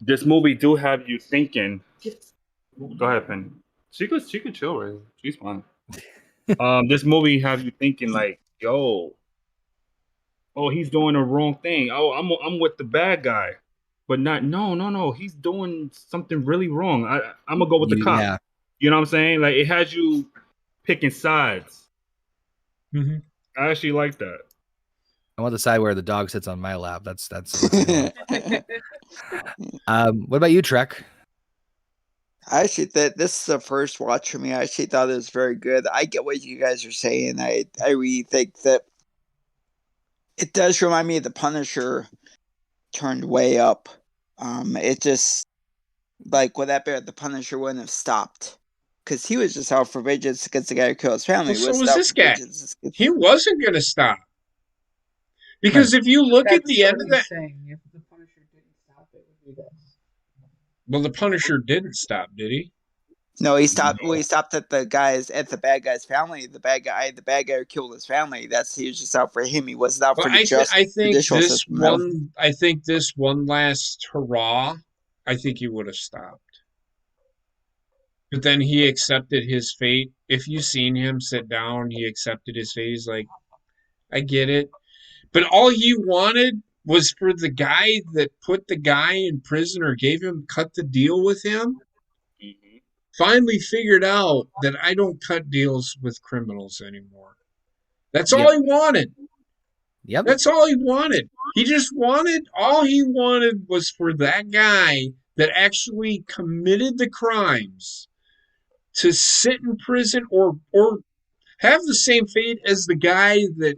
this movie do have you thinking. Go ahead, Penny. She could chill, right? She's fine. This movie have you thinking like, yo, oh, he's doing the wrong thing. Oh, I'm with the bad guy, but no. He's doing something really wrong. I'm gonna go with the cop. Yeah. You know what I'm saying? Like it has you picking sides. Mm-hmm. I actually like that. I want the side where the dog sits on my lap. That's. What about you, Trek? I actually thought this is the first watch for me. I actually thought it was very good. I get what you guys are saying. I really think that it does remind me of the Punisher turned way up. It just like with that bear, the Punisher wouldn't have stopped because he was just out for vengeance against the guy who killed his family. Well, so was this guy. Vengeance. He wasn't going to stop. Because if you look at the end of that, saying if the Punisher didn't stop, it would be this. well, the Punisher didn't stop, did he? No, he stopped. Well, he stopped at the bad guy's family. The bad guy who killed his family. He was just out for him. He wasn't out for the judicial system. I think this one last hurrah, I think he would have stopped. But then he accepted his fate. If you've seen him sit down, he accepted his fate. He's like, I get it. But all he wanted was for the guy that put the guy in prison or cut the deal with him, finally figured out that I don't cut deals with criminals anymore. That's all he wanted. Yep. That's all he wanted. All he wanted was for that guy that actually committed the crimes to sit in prison or have the same fate as the guy that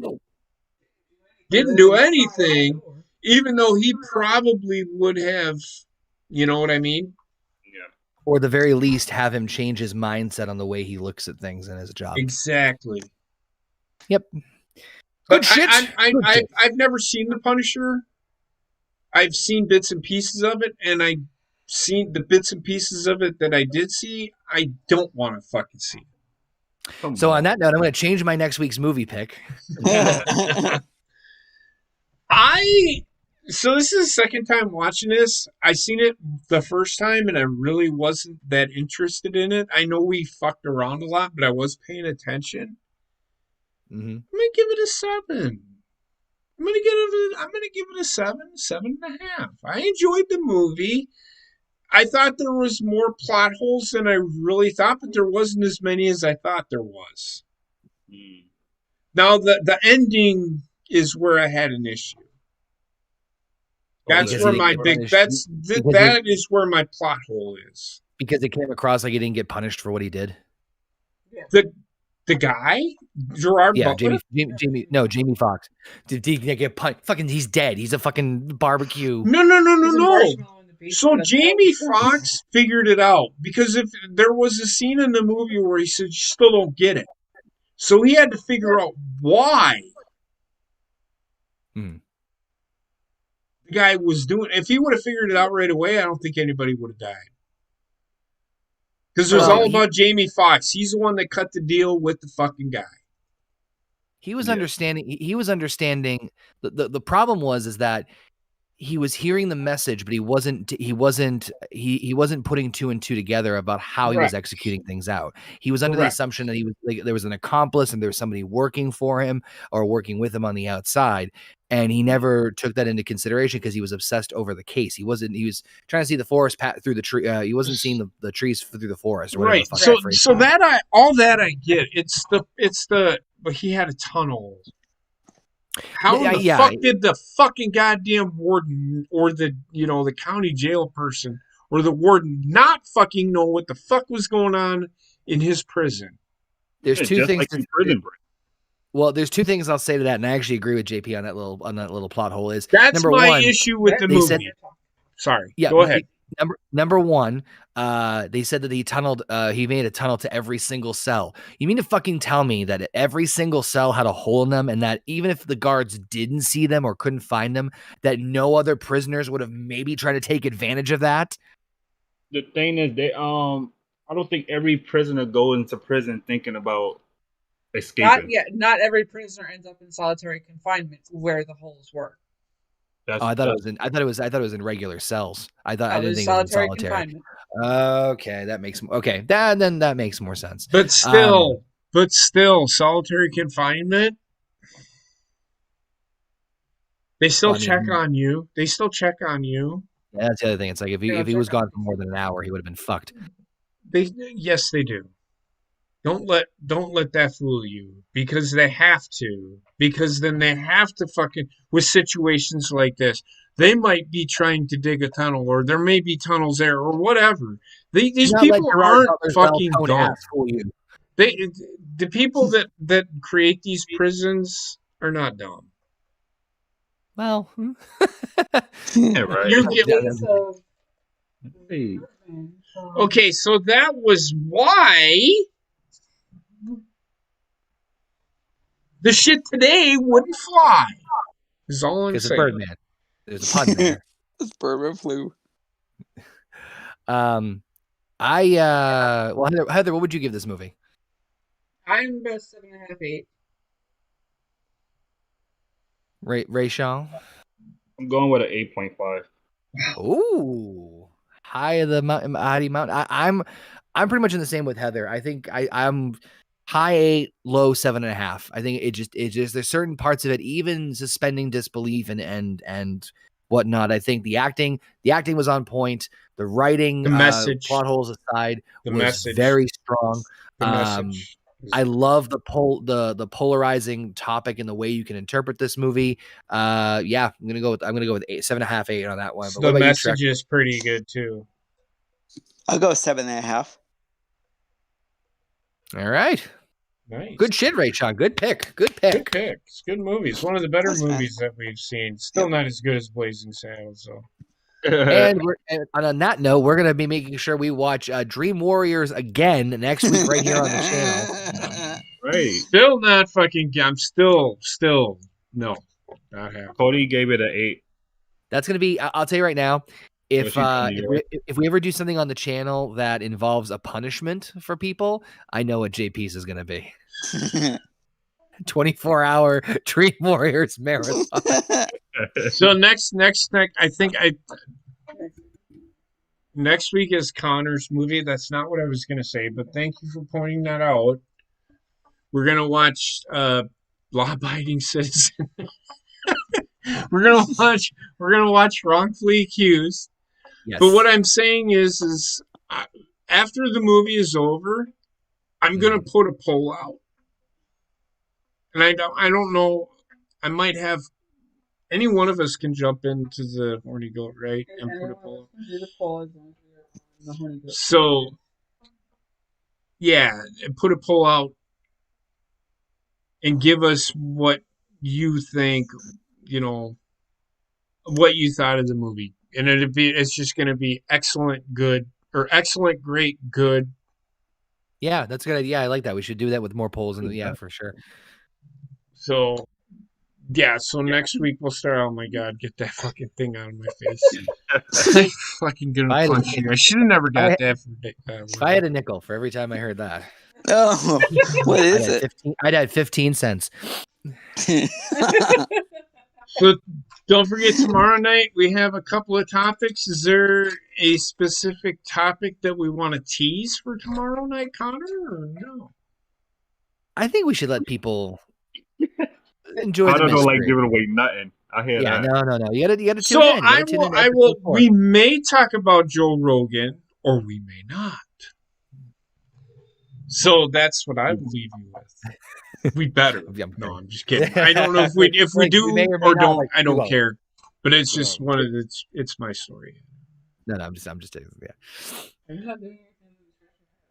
didn't do anything, even though he probably would have, you know what I mean? Yeah. Or at the very least, have him change his mindset on the way he looks at things in his job. Exactly. Yep. But Good shit. I've never seen The Punisher. I've seen bits and pieces of it, and I've seen the bits and pieces of it that I did see. I don't want to fucking see. So on that note, I'm going to change my next week's movie pick. So this is the second time watching this. I seen it the first time, and I really wasn't that interested in it. I know we fucked around a lot, but I was paying attention. Mm-hmm. I'm gonna give it a 7. I'm gonna give it a 7.5. I enjoyed the movie. I thought there was more plot holes than I really thought, but there wasn't as many as I thought there was. Now the ending is where I had an issue. That's where my that is where my plot hole is. Because it came across like he didn't get punished for what he did. The guy, Gerard Butler? Jamie Foxx. Did he get punished? Fucking, he's dead. He's a fucking barbecue. No. So Jamie Foxx figured it out, because if there was a scene in the movie where he said, "You still don't get it," so he had to figure out why the guy was doing. If he would have figured it out right away, I don't think anybody would have died. Because it was all about Jamie Foxx. He's the one that cut the deal with the fucking guy. He was understanding. He was understanding. The problem is that he was hearing the message, but he wasn't putting two and two together about how he was executing things out. He was under the assumption that he was like, there was an accomplice and there was somebody working for him or working with him on the outside. And he never took that into consideration because he was obsessed over the case. He was trying to see the forest through the tree. He wasn't seeing the trees through the forest. Or right. So that I get. But he had a tunnel. How the fuck did the fucking goddamn warden or the county jail person or the warden not fucking know what the fuck was going on in his prison? There's two things. Like prison break. Well, there's two things I'll say to that, and I actually agree with JP on that little plot hole. That's my issue with the movie. Sorry. Yeah. Go ahead. Number one, they said that he made a tunnel to every single cell. You mean to fucking tell me that every single cell had a hole in them, and that even if the guards didn't see them or couldn't find them, that no other prisoners would have maybe tried to take advantage of that? The thing is, I don't think every prisoner goes into prison thinking about escaping. Not every prisoner ends up in solitary confinement where the holes were. I thought it was in regular cells. I didn't think it was in solitary. Okay, that makes that makes more sense. But still, solitary confinement. They still check on you. Yeah, that's the other thing. It's like if he was gone for more than an hour, he would have been fucked. Yes, they do. Don't let that fool you, because they have to. Because then they have to fucking, with situations like this, they might be trying to dig a tunnel, or there may be tunnels there, or whatever. These people aren't fucking dumb. The people that create these prisons are not dumb. Well, yeah, right. Okay, so that was why the shit today wouldn't fly. Is all I'm saying. It's Birdman. There's a pun there. It's Birdman flu. Well, Heather, what would you give this movie? I'm about 7.5, 8. Rayshawn? I'm going with an 8.5. Ooh, high of the mountain. I'm pretty much in the same with Heather. I think I'm high 8, low 7.5. I think it just there's certain parts of it, even suspending disbelief and whatnot. I think the acting was on point. The writing, the message, plot holes aside, was message. Very strong. The message. I love the polarizing topic and the way you can interpret this movie. I'm gonna go with 7.5, 8 on that one. But the message is pretty good too. I'll go 7.5. All right. Nice. Good shit, Rayshawn. Good pick. It's good movie. It's one of the better movies that we've seen. Still not as good as Blazing Saddles, so. And on that note, we're going to be making sure we watch Dream Warriors again next week right here on the channel. Right. Still not fucking. I'm still no. Not happening. Cody gave it an 8. That's going to be. I'll tell you right now. If we ever do something on the channel that involves a punishment for people, I know what JP's is going to be. 24-hour Dream Warriors marathon. So next, I think next week is Connor's movie. That's not what I was going to say, but thank you for pointing that out. We're going to watch Law-Abiding Citizen. We're gonna watch Wrongfully Accused. Yes. But what I'm saying is after the movie is over, I'm gonna put a poll out, and I don't know. I might have any one of us can jump into the Horny Goat, right, and put a poll. So, yeah, put a poll out and give us what you think. What you thought of the movie, and it's just going to be excellent, good, or excellent, great, good. Yeah, that's a good idea. I like that. We should do that with more polls, and for sure. So next week we'll start. Oh my God, get that fucking thing out of my face! I'm fucking gonna punch you. I should have never got that. If I had a nickel for every time I heard that. Oh, what is it? I'd had 15 cents. So Don't forget, tomorrow night we have a couple of topics. Is there a specific topic that we want to tease for tomorrow night, Connor, or no? I think we should let people enjoy I the don't know, like mystery. giving away nothing. I hear Yeah, that. no. You gotta So tune in. You I gotta tune will. in to I will. episode 4. We may talk about Joe Rogan, or we may not. So that's what I will leave you with. We better. No, I'm just kidding. I don't know if we Like, do we may or may or not, don't. like, I we don't won't. care. But it's just Oh. one of it's my story. No, I'm just yeah.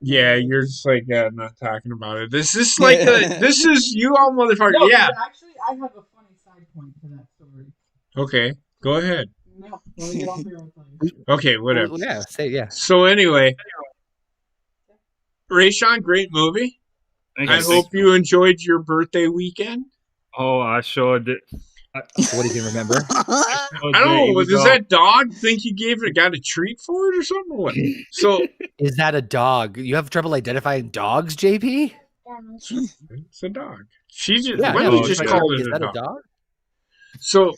Yeah, you're just like, yeah, I'm not talking about it. This is like this is you all motherfucker. No, Yeah. actually, I have a funny side point to that story. Okay, go ahead. No, when we get off here, I'll tell you. Okay, whatever. Well, yeah, say yeah. So anyway, Rayshawn, great movie. I hope you enjoyed your birthday weekend. Oh, I sure did. What do you can remember? I don't know. Does that dog think you got a treat for it or something? Or what? So Is that a dog? You have trouble identifying dogs, JP? it's a dog. She just Yeah, why no, don't you it's just like, call it is a that dog? a dog? So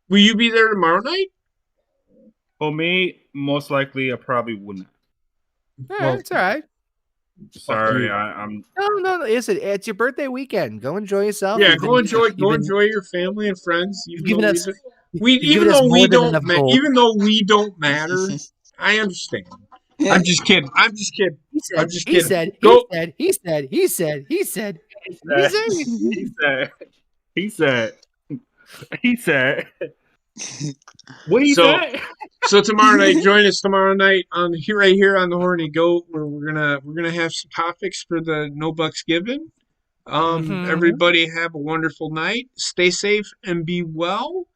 will you be there tomorrow night? For me, most likely, I probably wouldn't. All right, it's all right. Sorry, you. I'm. No. Listen, it's your birthday weekend. Go enjoy yourself. Yeah, You've go been- enjoy your family and friends. You've given us. Even given us though more we than don't enough gold. even though we don't matter, I understand. I'm just kidding. I'm just kidding. I'm just kidding. He said. He said. What he said? So tomorrow night, join us tomorrow night right here on the Horny Goat, where we're gonna have some topics for the No Bucks Given. Everybody have a wonderful night. Stay safe and be well.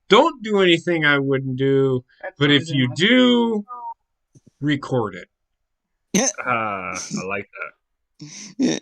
Don't do anything I wouldn't do, but if you do, record it. I like that.